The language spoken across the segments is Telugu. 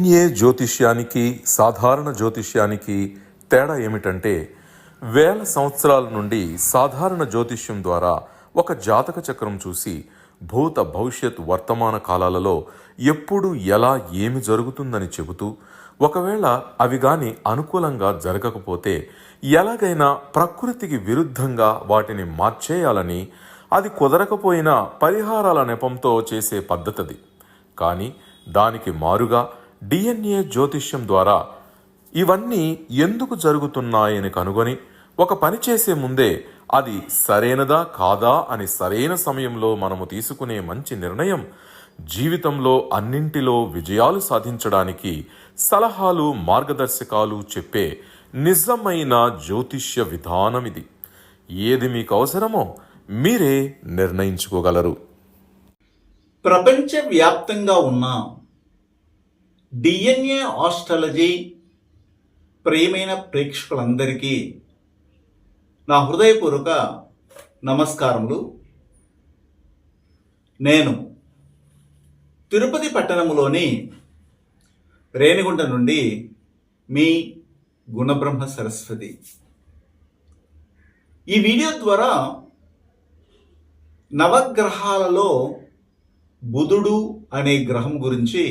డిఎన్ఏ జ్యోతిష్యానికి సాధారణ జ్యోతిష్యానికి తేడా ఏమిటంటే, వేల సంవత్సరాల నుండి సాధారణ జ్యోతిష్యం ద్వారా ఒక జాతక చక్రం చూసి భూత భవిష్యత్ వర్తమాన కాలాలలో ఎప్పుడు ఎలా ఏమి జరుగుతుందని చెబుతూ, ఒకవేళ అవి గాని అనుకూలంగా జరగకపోతే ఎలాగైనా ప్రకృతికి విరుద్ధంగా వాటిని మార్చేయాలని, అది కుదరకపోయినా పరిహారాల నెపంతో చేసే పద్ధతిది. కానీ దానికి మారుగా డిఎన్ఏ జ్యోతిష్యం ద్వారా ఇవన్నీ ఎందుకు జరుగుతున్నాయని కనుగొని ఒక పని చేసే ముందే అది సరైనదా కాదా అని సరైన సమయంలో మనము తీసుకునే మంచి నిర్ణయం జీవితంలో అన్నింటిలో విజయాలు సాధించడానికి సలహాలు మార్గదర్శకాలు చెప్పే నిజమైన జ్యోతిష్య విధానం ఇది. ఏది మీకు అవసరమో మీరే నిర్ణయించుకోగలరు. ప్రపంచవ్యాప్తంగా ఉన్న డిఎన్ఏ ఆస్ట్రాలజీ ప్రియమైన ప్రేక్షకులందరికీ నా హృదయపూర్వక నమస్కారములు. నేను తిరుపతి పట్టణంలోని రేణిగుంట నుండి మీ గుణబ్రహ్మ సరస్వతి. ఈ వీడియో ద్వారా నవగ్రహాలలో బుధుడు అనే గ్రహం గురించి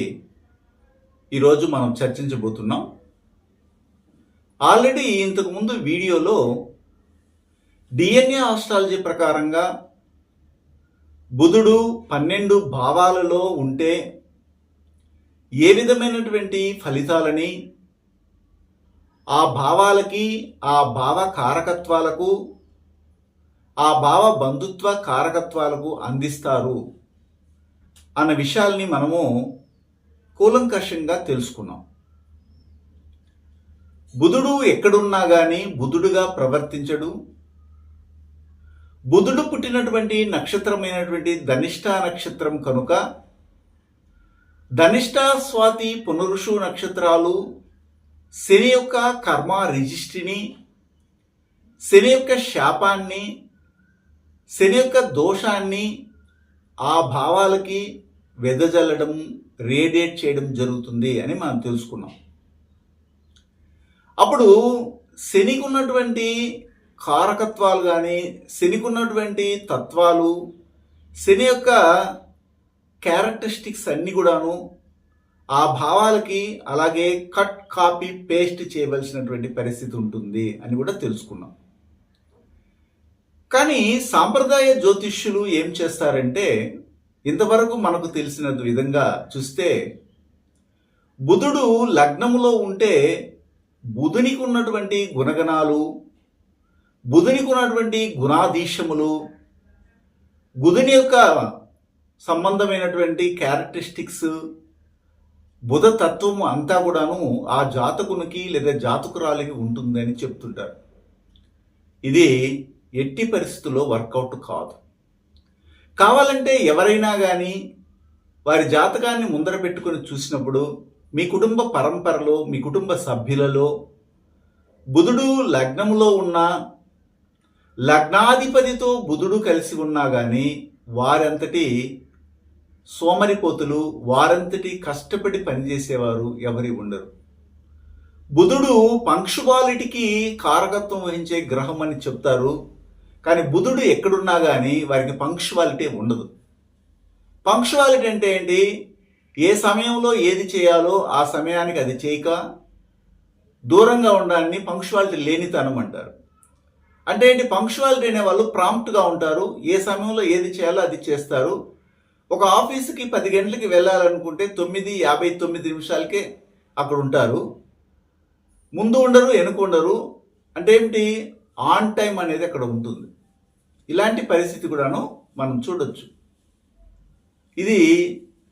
ఈరోజు మనం చర్చించబోతున్నాం. ఆల్రెడీ ఇంతకుముందు వీడియోలో డిఎన్ఏ ఆస్ట్రాలజీ ప్రకారంగా బుధుడు 12 భావాలలో ఉంటే ఏ విధమైనటువంటి ఫలితాలని ఆ భావాలకి, ఆ భావ కారకత్వాలకు, ఆ భావ బంధుత్వ కారకత్వాలకు అందిస్తారు అన్న విషయాల్ని మనము కూలంకషంగా తెలుసుకున్నాం. బుధుడు ఎక్కడున్నా కానీ బుధుడుగా ప్రవర్తించడు. బుధుడు పుట్టినటువంటి నక్షత్రమైనటువంటి ధనిష్ట నక్షత్రం కనుక ధనిష్ట, స్వాతి, పునరుషు నక్షత్రాలు శని యొక్క కర్మ రిజిస్ట్రీని, శని యొక్క శాపాన్ని, శని యొక్క దోషాన్ని ఆ భావాలకి వెదజల్లడం, రేడియేట్ చేయడం జరుగుతుంది అని మనం తెలుసుకున్నాం. అప్పుడు శనికి ఉన్నటువంటి కారకత్వాలు కానీ, శనికి ఉన్నటువంటి తత్వాలు, శని యొక్క క్యారెక్టరిస్టిక్స్ అన్నీ కూడాను ఆ భావాలకి అలాగే కట్, కాపీ, పేస్ట్ చేయవలసినటువంటి పరిస్థితి ఉంటుంది అని కూడా తెలుసుకున్నాం. కానీ సాంప్రదాయ జ్యోతిష్యులు ఏం చేస్తారంటే, ఇంతవరకు మనకు తెలిసిన విధంగా చూస్తే బుధుడు లగ్నములో ఉంటే బుధునికి ఉన్నటువంటి గుణగణాలు, బుధునికి ఉన్నటువంటి గుణాధీశములు, బుధుని యొక్క సంబంధమైనటువంటి క్యారెక్టరిస్టిక్స్, బుధ తత్వము అంతా కూడాను ఆ జాతకునికి లేదా జాతకురాలికి ఉంటుందని చెప్తుంటారు. ఇది ఎట్టి పరిస్థితుల్లో వర్కౌట్ కాదు. కావాలంటే ఎవరైనా కానీ వారి జాతకాన్ని ముందర పెట్టుకొని చూసినప్పుడు మీ కుటుంబ పరంపరలో, మీ కుటుంబ సభ్యులలో బుధుడు లగ్నములో ఉన్నా, లగ్నాధిపతితో బుధుడు కలిసి ఉన్నా కానీ వారంతటి సోమరిపోతులు, వారంతటి కష్టపడి పనిచేసేవారు ఎవరి ఉండరు. బుధుడు పంక్చువాలిటీకి కారకత్వం వహించే గ్రహం అని చెప్తారు. కానీ బుధుడు ఎక్కడున్నా కానీ వారికి పంక్చువాలిటీ ఉండదు. పంక్చువాలిటీ అంటే ఏంటి? ఏ సమయంలో ఏది చేయాలో ఆ సమయానికి అది చేయక దూరంగా ఉండడాన్ని పంక్చువాలిటీ లేనితనం అంటారు. అంటే ఏంటి? పంక్చువాలిటీ అనే వాళ్ళు ప్రాంప్ట్గా ఉంటారు. ఏ సమయంలో ఏది చేయాలో అది చేస్తారు. ఒక ఆఫీసుకి 10 గంటలకి వెళ్ళాలనుకుంటే 9:59 అక్కడ ఉంటారు. ముందు ఉండరు, వెనుక ఉండరు. అంటే ఏమిటి? ఆన్ టైం అనేది అక్కడ ఉంటుంది. ఇలాంటి పరిస్థితి కూడాను మనం చూడొచ్చు. ఇది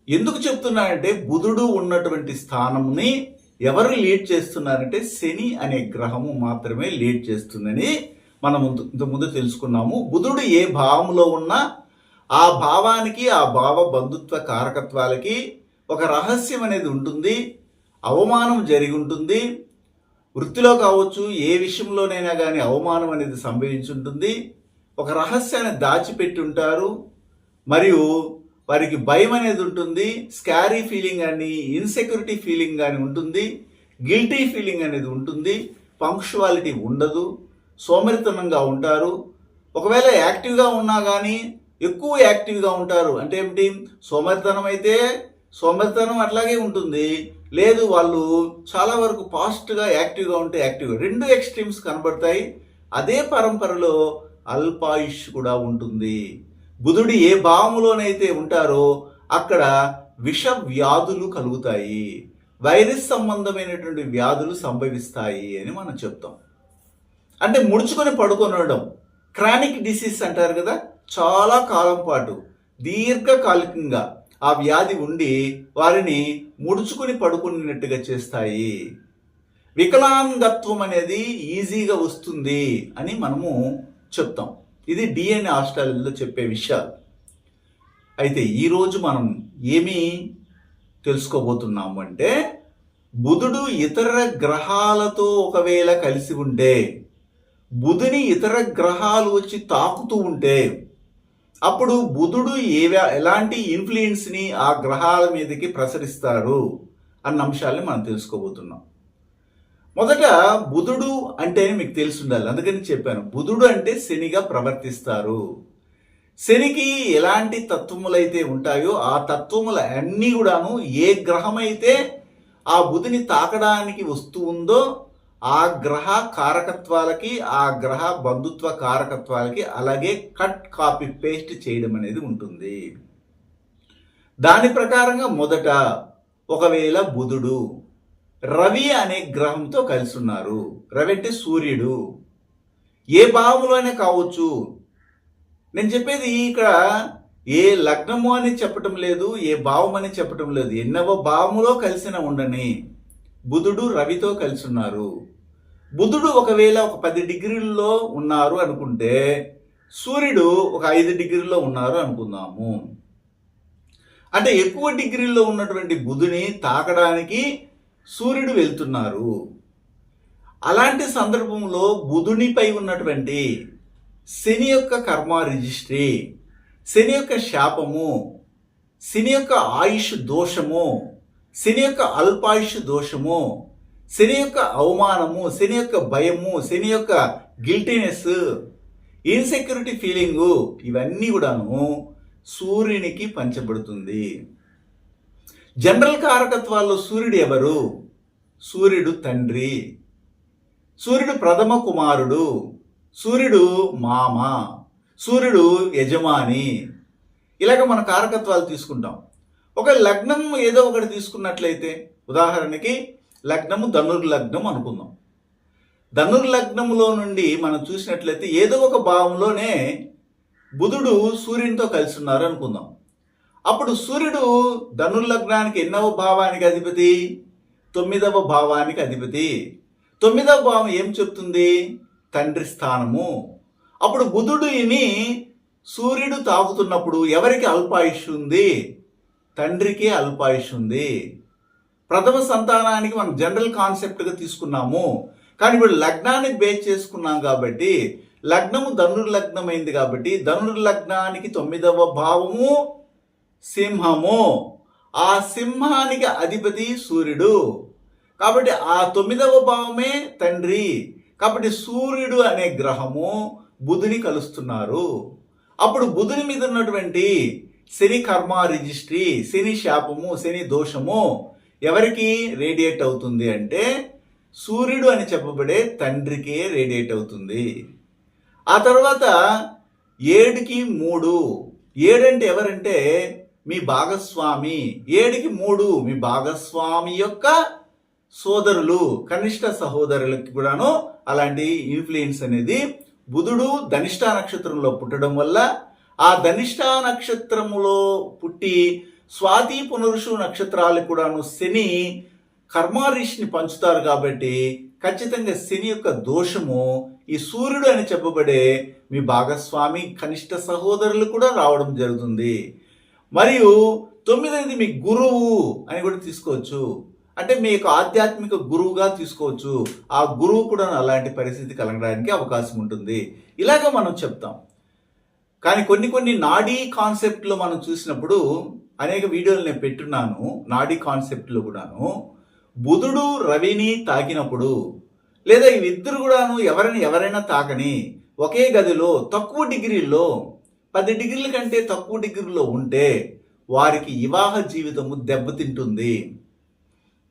ఎందుకు చెప్తున్నానంటే, బుధుడు ఉన్నటువంటి స్థానంని ఎవరు లీడ్ చేస్తున్నారంటే శని అనే గ్రహము మాత్రమే లీడ్ చేస్తుందని మనం ఇంతకుముందు తెలుసుకున్నాము. బుధుడు ఏ భావంలో ఉన్నా ఆ భావానికి, ఆ భావ బంధుత్వ కారకత్వాలకి ఒక రహస్యం అనేది ఉంటుంది. అవమానం జరిగి ఉంటుంది. వృత్తిలో కావచ్చు, ఏ విషయంలోనైనా కానీ అవమానం అనేది సంభవించి ఉంటుంది. ఒక రహస్యాన్ని దాచిపెట్టి ఉంటారు. మరియు వారికి భయం అనేది ఉంటుంది, స్కారీ ఫీలింగ్ అని, ఇన్సెక్యూరిటీ ఫీలింగ్ కానీ ఉంటుంది, గిల్టీ ఫీలింగ్ అనేది ఉంటుంది, పంక్చువాలిటీ ఉండదు, సోమరితనంగా ఉంటారు. ఒకవేళ యాక్టివ్గా ఉన్నా కానీ ఎక్కువ యాక్టివ్గా ఉంటారు. అంటే ఏమిటి, సోమరితనం అయితే సోమరితనం అట్లాగే ఉంటుంది, లేదు వాళ్ళు చాలా వరకు ఫాస్ట్గా యాక్టివ్గా ఉంటే యాక్టివ్గా, రెండు ఎక్స్ట్రీమ్స్ కనబడతాయి. అదే పరంపరలో అల్పాయుష్ కూడా ఉంటుంది. బుధుడు ఏ భావములోనైతే ఉంటారో అక్కడ విష వ్యాధులు కలుగుతాయి, వైరస్ సంబంధమైనటువంటి వ్యాధులు సంభవిస్తాయి అని మనం చెప్తాం. అంటే ముడుచుకొని పడుకొనడం, క్రానిక్ డిసీజ్ అంటారు కదా, చాలా కాలం పాటు దీర్ఘకాలికంగా ఆ వ్యాధి ఉండి వారిని ముడుచుకుని పడుకున్నట్టుగా చేస్తాయి. వికలాంగత్వం అనేది ఈజీగా వస్తుంది అని మనము చెప్తాం. ఇది డిఎన్ఏ ఆస్ట్రాలజీలో చెప్పే విషయాలు. అయితే ఈరోజు మనం ఏమి తెలుసుకోబోతున్నాము అంటే, బుధుడు ఇతర గ్రహాలతో ఒకవేళ కలిసి ఉంటే, బుధుని ఇతర గ్రహాలు వచ్చి తాకుతూ ఉంటే, అప్పుడు బుధుడు ఎలాంటి ఇన్ఫ్లుయెన్స్ని ఆ గ్రహాల మీదకి ప్రసరిస్తారు అన్న అంశాలని మనం తెలుసుకోబోతున్నాం. మొదట బుధుడు అంటే మీకు తెలిసి ఉండాలి, అందుకని చెప్పాను. బుధుడు అంటే శనిగా ప్రవర్తిస్తారు. శనికి ఎలాంటి తత్వములైతే ఉంటాయో ఆ తత్వముల అన్నీ కూడాను ఏ గ్రహమైతే ఆ బుధుని తాకడానికి వస్తూ ఉందో ఆ గ్రహ కారకత్వాలకి, ఆ గ్రహ బంధుత్వ కారకత్వాలకి అలాగే కట్ కాపీ పేస్ట్ చేయడం అనేది ఉంటుంది. దాని ప్రకారంగా మొదట ఒకవేళ బుధుడు రవి అనే గ్రహంతో కలిసి ఉన్నారు. రవి అంటే సూర్యుడు, ఏ భావంలోనే కావచ్చు. నేను చెప్పేది ఇక్కడ ఏ లగ్నము అని చెప్పటం లేదు, ఏ భావం అని చెప్పటం లేదు, ఎన్నవ భావములో కలిసిన ఉండని బుధుడు రవితో కలిసి ఉన్నారు. బుధుడు ఒకవేళ ఒక 10 డిగ్రీల్లో ఉన్నారు అనుకుంటే, సూర్యుడు ఒక 5 డిగ్రీల్లో ఉన్నారు అనుకుందాము. అంటే ఎక్కువ డిగ్రీల్లో ఉన్నటువంటి బుధుని తాకడానికి సూర్యుడు వెళ్తున్నారు. అలాంటి సందర్భంలో బుధునిపై ఉన్నటువంటి శని యొక్క కర్మ రిజిస్ట్రీ, శని యొక్క శాపము, శని యొక్క ఆయుష్ దోషము, శని యొక్క అల్పాయుష్ దోషము, శని యొక్క అవమానము, శని యొక్క భయము, శని యొక్క గిల్టీనెస్, ఇన్సెక్యూరిటీ ఫీలింగు, ఇవన్నీ కూడాను సూర్యునికి పంచబడుతుంది. జనరల్ కారకత్వాల్లో సూర్యుడు ఎవరు? సూర్యుడు తండ్రి, సూర్యుడు ప్రథమ కుమారుడు, సూర్యుడు మామ, సూర్యుడు యజమాని. ఇలాగ మన కారకత్వాలు తీసుకుంటాం. ఒక లగ్నం ఏదో ఒకటి తీసుకున్నట్లయితే, ఉదాహరణకి లగ్నము ధనుర్లగ్నం అనుకుందాం. ధనుర్లగ్నములో నుండి మనం చూసినట్లయితే ఏదో ఒక భావంలోనే బుధుడు సూర్యునితో కలిసి ఉన్నారు అనుకుందాం. అప్పుడు సూర్యుడు ధనుర్లగ్నానికి ఎన్నవ భావానికి అధిపతి? 9వ భావానికి అధిపతి. 9వ భావం ఏం చెప్తుంది? తండ్రి స్థానము. అప్పుడు బుధుడిని సూర్యుడు తాకుతున్నప్పుడు ఎవరికి అల్పాయుష్ ఉంది? తండ్రికి అల్పాయుష్ ఉంది. ప్రథమ సంతానానికి మనం జనరల్ కాన్సెప్ట్గా తీసుకున్నాము, కానీ ఇప్పుడు లగ్నాన్ని బేస్ చేసుకున్నాం కాబట్టి, లగ్నము ధనుర్లగ్నం అయింది కాబట్టి ధనుర్లగ్నానికి 9వ భావము సింహము. ఆ సింహానికి అధిపతి సూర్యుడు కాబట్టి ఆ 9వ భావమే తండ్రి. కాబట్టి సూర్యుడు అనే గ్రహము బుధుని కలుస్తున్నారు. అప్పుడు బుధుని మీద ఉన్నటువంటి శని కర్మ రిజిస్ట్రీ, శని శాపము, శని దోషము ఎవరికి రేడియేట్ అవుతుంది అంటే సూర్యుడు అని చెప్పబడే తండ్రికే రేడియేట్ అవుతుంది. ఆ తర్వాత 7కి 3. 7 అంటే ఎవరంటే మీ భాగస్వామి. 7కి 3 మీ భాగస్వామి యొక్క సోదరులు, కనిష్ట సహోదరులకి కూడాను అలాంటి ఇన్ఫ్లుయెన్స్ అనేది బుధుడు ధనిష్ఠా నక్షత్రంలో పుట్టడం వల్ల, ఆ ధనిష్ఠా నక్షత్రములో పుట్టి స్వాతి పునరుషు నక్షత్రాలకు కూడాను శని కర్మారిష్ని పంచుతారు కాబట్టి ఖచ్చితంగా శని యొక్క దోషము ఈ సూర్యుడు అని చెప్పబడే మీ భాగస్వామి కనిష్ట సహోదరులు కూడా రావడం జరుగుతుంది. మరియు 9ది మీ గురువు అని కూడా తీసుకోవచ్చు. అంటే మీ యొక్క ఆధ్యాత్మిక గురువుగా తీసుకోవచ్చు. ఆ గురువు కూడా అలాంటి పరిస్థితి కలగడానికి అవకాశం ఉంటుంది. ఇలాగ మనం చెప్తాం. కానీ కొన్ని కొన్ని నాడీ కాన్సెప్ట్లో మనం చూసినప్పుడు అనేక వీడియోలు నేను పెట్టున్నాను నాడీ కాన్సెప్ట్లో కూడాను బుధుడు రవిని తాకినప్పుడు లేదా ఇద్దరు కూడాను ఎవరైనా తాకని ఒకే గదిలో తక్కువ డిగ్రీల్లో 10 డిగ్రీల కంటే తక్కువ డిగ్రీలో ఉంటే వారికి వివాహ జీవితము దెబ్బతింటుంది.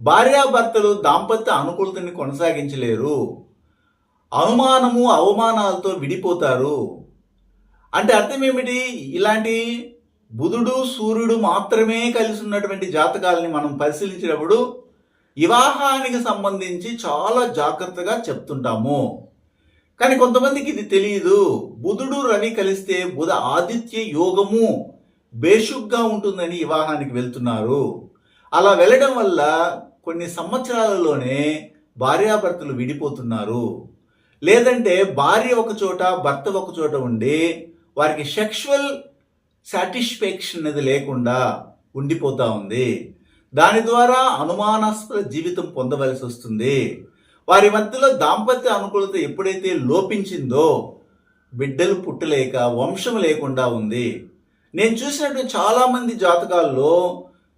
భార్యాభర్తలు దాంపత్య అనుకూలతని కొనసాగించలేరు, అనుమానము అవమానాలతో విడిపోతారు. అంటే అర్థం ఏమిటి? ఇలాంటి బుధుడు సూర్యుడు మాత్రమే కలిసి ఉన్నటువంటి జాతకాలని మనం పరిశీలించినప్పుడు వివాహానికి సంబంధించి చాలా జాగ్రత్తగా చెప్తుంటాము. కానీ కొంతమందికి ఇది తెలియదు. బుధుడు రవి కలిస్తే బుధ ఆదిత్య యోగము బేషుగ్గా ఉంటుందని వివాహానికి వెళ్తున్నారు. అలా వెళ్ళడం వల్ల కొన్ని సంవత్సరాలలోనే భార్యాభర్తలు విడిపోతున్నారు. లేదంటే భార్య ఒక చోట భర్త ఒక చోట ఉండి వారికి సెక్షువల్ సాటిస్ఫాక్షన్ అనేది లేకుండా ఉండిపోతా ఉంది. దాని ద్వారా అనుమానాస్పద జీవితం పొందవలసి వస్తుంది. వారి మధ్యలో దాంపత్య అనుకూలత ఎప్పుడైతే లోపించిందో బిడ్డలు పుట్టలేక వంశం లేకుండా ఉంది. నేను చూసినటువంటి చాలా మంది జాతకాల్లో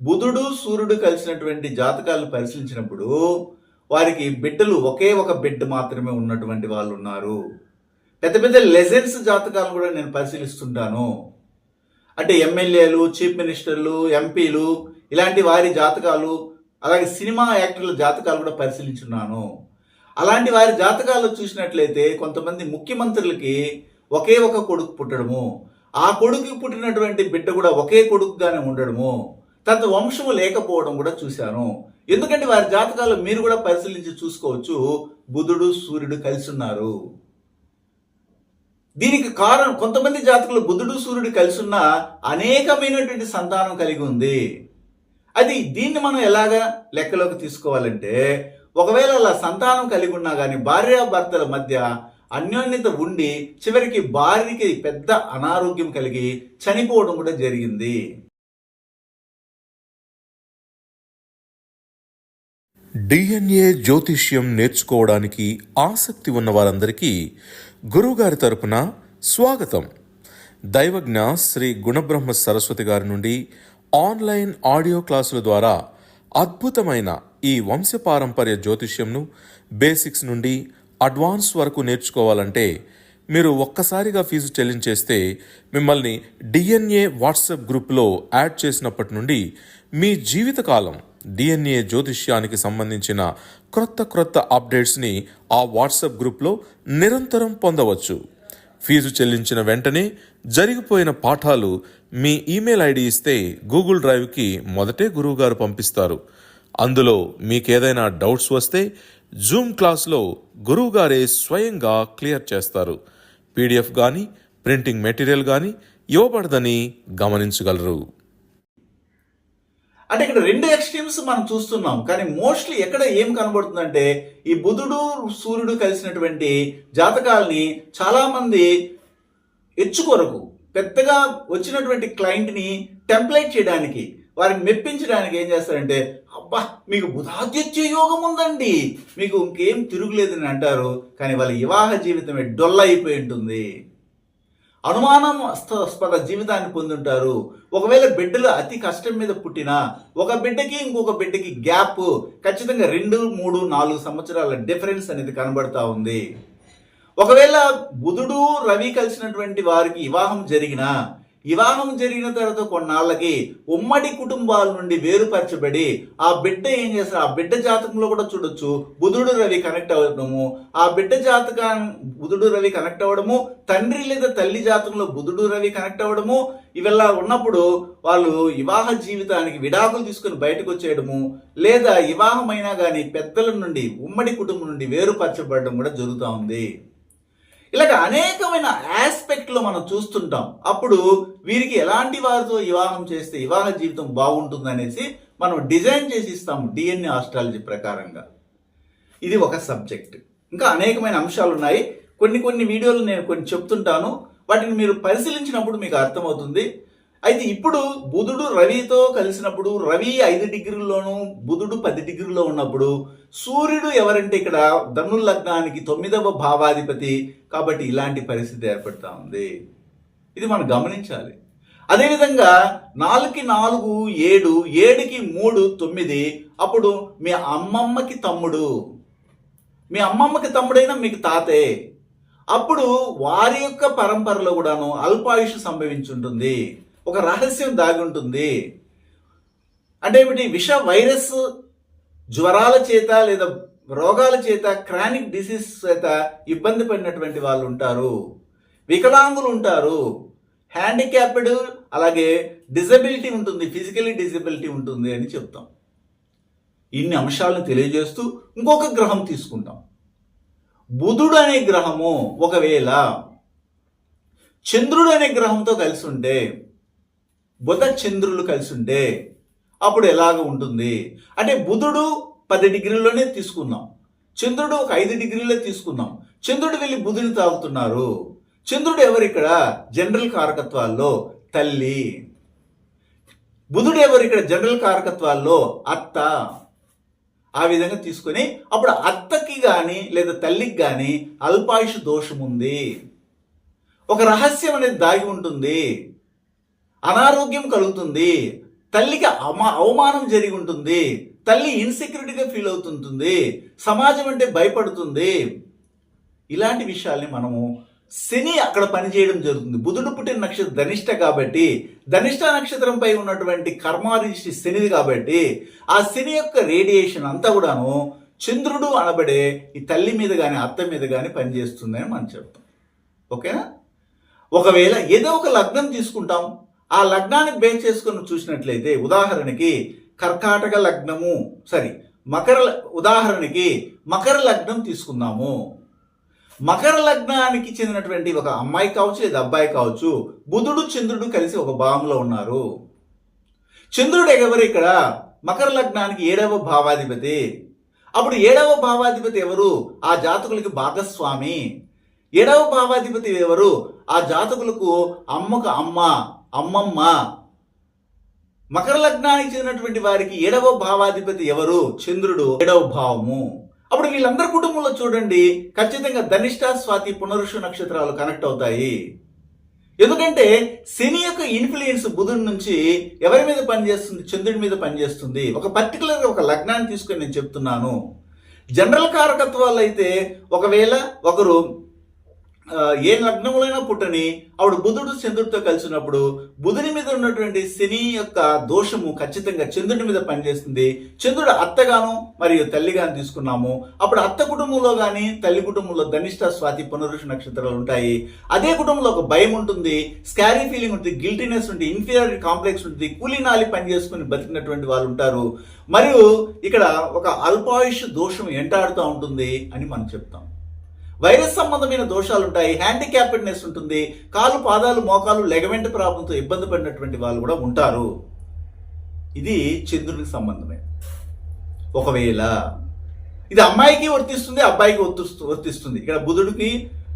బుధుడు సూర్యుడు కలిసినటువంటి జాతకాలను పరిశీలించినప్పుడు వారికి బిడ్డలు ఒకే ఒక బిడ్డ మాత్రమే ఉన్నటువంటి వాళ్ళు ఉన్నారు. పెద్ద పెద్ద లెజెండ్స్ జాతకాలను కూడా నేను పరిశీలిస్తుంటాను. అంటే ఎమ్మెల్యేలు, చీఫ్ మినిస్టర్లు, ఎంపీలు ఇలాంటి వారి జాతకాలు, అలాగే సినిమా యాక్టర్ల జాతకాలు కూడా పరిశీలించున్నాను. అలాంటి వారి జాతకాలు చూసినట్లయితే కొంతమంది ముఖ్యమంత్రులకి ఒకే ఒక కొడుకు పుట్టడము, ఆ కొడుకు పుట్టినటువంటి బిడ్డ కూడా ఒకే కొడుకుగానే ఉండడము, తన వంశము లేకపోవడం కూడా చూశాను. ఎందుకంటే వారి జాతకాలు మీరు కూడా పరిశీలించి చూసుకోవచ్చు. బుధుడు సూర్యుడు కలిసి ఉన్నారు. దీనికి కారణం కొంతమంది జాతకులు బుధుడు సూర్యుడు కలిసి ఉన్న అనేకమైనటువంటి సంతానం కలిగి ఉంది. అది దీన్ని మనం ఎలాగా లెక్కలోకి తీసుకోవాలంటే, ఒకవేళ అలా సంతానం కలిగి ఉన్నా కానీ భార్యాభర్తల మధ్య అన్యోన్యత ఉండి చివరికి భార్యకి పెద్ద అనారోగ్యం కలిగి చనిపోవడం కూడా జరిగింది. డిఎన్ఏ జ్యోతిష్యం నేర్చుకోవడానికి ఆసక్తి ఉన్న వారందరికీ గురువుగారి తరపున స్వాగతం. దైవజ్ఞ శ్రీ గుణబ్రహ్మ సరస్వతి గారి నుండి ఆన్లైన్ ఆడియో క్లాసుల ద్వారా అద్భుతమైన ఈ వంశపారంపర్య జ్యోతిష్యంను బేసిక్స్ నుండి అడ్వాన్స్ వరకు నేర్చుకోవాలంటే మీరు ఒక్కసారిగా ఫీజు చెల్లించేస్తే మిమ్మల్ని డిఎన్ఏ వాట్సాప్ గ్రూప్లో యాడ్ చేసినప్పటి నుండి మీ జీవితకాలం డిఎన్ఏ జ్యోతిష్యానికి సంబంధించిన క్రొత్త అప్డేట్స్ని ఆ వాట్సాప్ గ్రూప్లో నిరంతరం పొందవచ్చు. ఫీజు చెల్లించిన వెంటనే జరిగిపోయిన పాఠాలు మీ ఈమెయిల్ ఐడి ఇస్తే గూగుల్ డ్రైవ్కి మొదటే గురువుగారు పంపిస్తారు. అందులో మీకేదైనా డౌట్స్ వస్తే జూమ్ క్లాస్లో గురువుగారే స్వయంగా క్లియర్ చేస్తారు. పీడిఎఫ్ కానీ ప్రింటింగ్ మెటీరియల్ కానీ ఇవ్వబడదని గమనించగలరు. అంటే ఇక్కడ 2 ఎక్స్ట్రీమ్స్ మనం చూస్తున్నాం. కానీ మోస్ట్లీ ఎక్కడ ఏం కనబడుతుందంటే ఈ బుధుడు సూర్యుడు కలిసినటువంటి జాతకాలని చాలామంది ఎచ్చుకొరకు పెద్దగా వచ్చినటువంటి క్లయింట్ని టెంప్లైట్ చేయడానికి, వారికి మెప్పించడానికి ఏం చేస్తారంటే, అబ్బా మీకు బుధాదిత్య యోగం ఉందండి, మీకు ఇంకేం తిరుగులేదని అంటారు. కానీ వాళ్ళ వివాహ జీవితమే డొల్ల అయిపోయి ఉంటుంది. అనుమానాస్పద జీవితాన్ని పొందుంటారు. ఒకవేళ బిడ్డలు అతి కష్టం మీద పుట్టినా ఒక బిడ్డకి ఇంకొక బిడ్డకి గ్యాప్ ఖచ్చితంగా 2, 3, 4 సంవత్సరాల డిఫరెన్స్ అనేది కనబడతా ఉంది. ఒకవేళ బుధుడు రవి కలిసినటువంటి వారికి వివాహం జరిగిన తర్వాత కొన్నాళ్ళకి ఉమ్మడి కుటుంబాల నుండి వేరుపరచబడి ఆ బిడ్డ ఏం చేస్తారు, ఆ బిడ్డ జాతకంలో కూడా చూడొచ్చు బుధుడు రవి కనెక్ట్ అవ్వడము, ఆ బిడ్డ జాతకం బుధుడు రవి కనెక్ట్ అవ్వడము, తండ్రి లేదా తల్లి జాతకంలో బుధుడు రవి కనెక్ట్ అవ్వడము, ఇవెల్లా ఉన్నప్పుడు వాళ్ళు వివాహ జీవితానికి విడాకులు తీసుకుని బయటకు వచ్చేయడము, లేదా వివాహమైనా కానీ పెద్దల నుండి ఉమ్మడి కుటుంబం నుండి వేరుపరచబడడం కూడా జరుగుతూ ఉంది. ఇలాగ అనేకమైన ఆస్పెక్ట్లో మనం చూస్తుంటాం. అప్పుడు వీరికి ఎలాంటి వారితో వివాహం చేస్తే వివాహ జీవితం బాగుంటుంది అనేసి మనం డిజైన్ చేసి ఇస్తాము డిఎన్ఏ ఆస్ట్రాలజీ ప్రకారంగా. ఇది ఒక సబ్జెక్ట్. ఇంకా అనేకమైన అంశాలు ఉన్నాయి. కొన్ని వీడియోలు నేను కొన్ని చెప్తుంటాను, వాటిని మీరు పరిశీలించినప్పుడు మీకు అర్థమవుతుంది. అయితే ఇప్పుడు బుధుడు రవితో కలిసినప్పుడు రవి 5 డిగ్రీల్లోనూ బుధుడు 10 డిగ్రీలో ఉన్నప్పుడు సూర్యుడు ఎవరంటే ఇక్కడ ధను లగ్నానికి 9వ భావాధిపతి. కాబట్టి ఇలాంటి పరిస్థితి ఏర్పడుతూ ఉంది. ఇది మనం గమనించాలి. అదేవిధంగా 4కి 4 7, 7కి 3 9. అప్పుడు మీ అమ్మమ్మకి తమ్ముడు, మీ అమ్మమ్మకి తమ్ముడైనా మీకు తాతే. అప్పుడు వారి యొక్క పరంపరలో కూడాను అల్పాయుష్ సంభవించుంటుంది, ఒక రహస్యం దాగి ఉంటుంది. అంటే ఏమిటి? విష వైరస్ జ్వరాల చేత లేదా రోగాల చేత, క్రానిక్ డిసీజ్ చేత ఇబ్బంది పడినటువంటి వాళ్ళు ఉంటారు, వికలాంగులు ఉంటారు, హ్యాండిక్యాప్డ్, అలాగే డిజబిలిటీ ఉంటుంది, ఫిజికలీ డిజబిలిటీ ఉంటుంది అని చెప్తాం. ఇన్ని అంశాలను తెలియజేస్తూ ఇంకొక గ్రహం తీసుకుంటాం. బుధుడు అనే గ్రహము ఒకవేళ చంద్రుడు అనే గ్రహంతో కలిసి ఉంటే, బుధ చంద్రులు కలిసి ఉంటే అప్పుడు ఎలాగ ఉంటుంది అంటే, బుధుడు 10 డిగ్రీల్లోనే తీసుకుందాం, చంద్రుడు ఒక 5 డిగ్రీలో తీసుకుందాం. చంద్రుడు వెళ్ళి బుధుని తాగుతున్నారు. చంద్రుడు ఎవరు ఇక్కడ? జనరల్ కారకత్వాల్లో తల్లి. బుధుడు ఎవరు ఇక్కడ? జనరల్ కారకత్వాల్లో అత్త. ఆ విధంగా తీసుకొని అప్పుడు అత్తకి కానీ లేదా తల్లికి కానీ అల్పాయుష్ దోషం ఉంది, ఒక రహస్యం అనేది దాగి ఉంటుంది, అనారోగ్యం కలుగుతుంది, తల్లికి అవమానం జరిగి ఉంటుంది, తల్లి ఇన్సెక్యూరిటీగా ఫీల్ అవుతుంటుంది, సమాజం అంటే భయపడుతుంది. ఇలాంటి విషయాల్ని మనము శని అక్కడ పనిచేయడం జరుగుతుంది. బుధుడు పుట్టిన నక్షత్రం ధనిష్ట కాబట్టి, ధనిష్ట నక్షత్రంపై ఉన్నటువంటి కర్మాదృష్టి శనిది కాబట్టి ఆ శని యొక్క రేడియేషన్ అంతా కూడాను చంద్రుడు అనబడే ఈ తల్లి మీద కానీ అత్త మీద కానీ పనిచేస్తుందని మనం చెప్తాం. ఓకేనా? ఒకవేళ ఏదో ఒక లగ్నం తీసుకుంటాం, ఆ లగ్నాన్ని బేస్ చేసుకుని చూసినట్లయితే, ఉదాహరణకి కర్కాటక లగ్నము, ఉదాహరణకి మకర లగ్నం తీసుకుందాము. మకర లగ్నానికి చెందినటువంటి ఒక అమ్మాయి కావచ్చు లేదా అబ్బాయి కావచ్చు, బుధుడు చంద్రుడు కలిసి ఒక భావంలో ఉన్నారు. చంద్రుడు ఎవరు ఇక్కడ? మకర లగ్నానికి 7వ భావాధిపతి. అప్పుడు 7వ భావాధిపతి ఎవరు? ఆ జాతకులకి భాగస్వామి. 7వ భావాధిపతి ఎవరు? ఆ జాతకులకు అమ్మకు అమ్మ, అమ్మమ్మ. మకర లగ్నానికి చెందినటువంటి వారికి 7వ భావాధిపతి ఎవరు? చంద్రుడు, 7వ భావము. అప్పుడు వీళ్ళందరి కుటుంబంలో చూడండి, ఖచ్చితంగా ధనిష్ట, స్వాతి, పునరుషు నక్షత్రాలు కనెక్ట్ అవుతాయి. ఎందుకంటే శని యొక్క ఇన్ఫ్లుయెన్స్ బుధుడి నుంచి ఎవరి మీద పనిచేస్తుంది? చంద్రుడి మీద పనిచేస్తుంది. ఒక పర్టికులర్గా ఒక లగ్నాన్ని తీసుకొని నేను చెప్తున్నాను. జనరల్ కారకత్వాలు అయితే ఒకవేళ ఒకరు ఏ లగ్నంలోనైనా పుట్టని, అప్పుడు బుధుడు చంద్రుడితో కలిసినప్పుడు బుధుని మీద ఉన్నటువంటి శని యొక్క దోషము ఖచ్చితంగా చంద్రుడి మీద పనిచేస్తుంది. చంద్రుడు అత్తగాను మరియు తల్లిగాను తీసుకున్నాము. అప్పుడు అత్త కుటుంబంలో కానీ తల్లి కుటుంబంలో ధనిష్ట, స్వాతి, పునరుషు నక్షత్రాలు ఉంటాయి. అదే కుటుంబంలో ఒక భయం ఉంటుంది, స్కారీ ఫీలింగ్ ఉంటుంది, గిల్టీనెస్ ఉంటుంది, ఇన్ఫీరియారిటీ కాంప్లెక్స్ ఉంటుంది, కూలీనాలి పని చేసుకుని బతికినటువంటి వాళ్ళు ఉంటారు. మరియు ఇక్కడ ఒక అల్పాయుష్ దోషం ఎంటాడుతూ ఉంటుంది అని మనం చెప్తాం. వైరస్ సంబంధమైన దోషాలు ఉంటాయి, హ్యాండిక్యాప్డ్నెస్ ఉంటుంది, కాలు, పాదాలు, మోకాలు, లెగమెంట్ ప్రాబ్లంతో ఇబ్బంది పడినటువంటి వాళ్ళు కూడా ఉంటారు. ఇది చంద్రుడికి సంబంధమే. ఒకవేళ ఇది అమ్మాయికి వర్తిస్తుంది, అబ్బాయికి వర్తిస్తుంది. ఇక్కడ బుధుడికి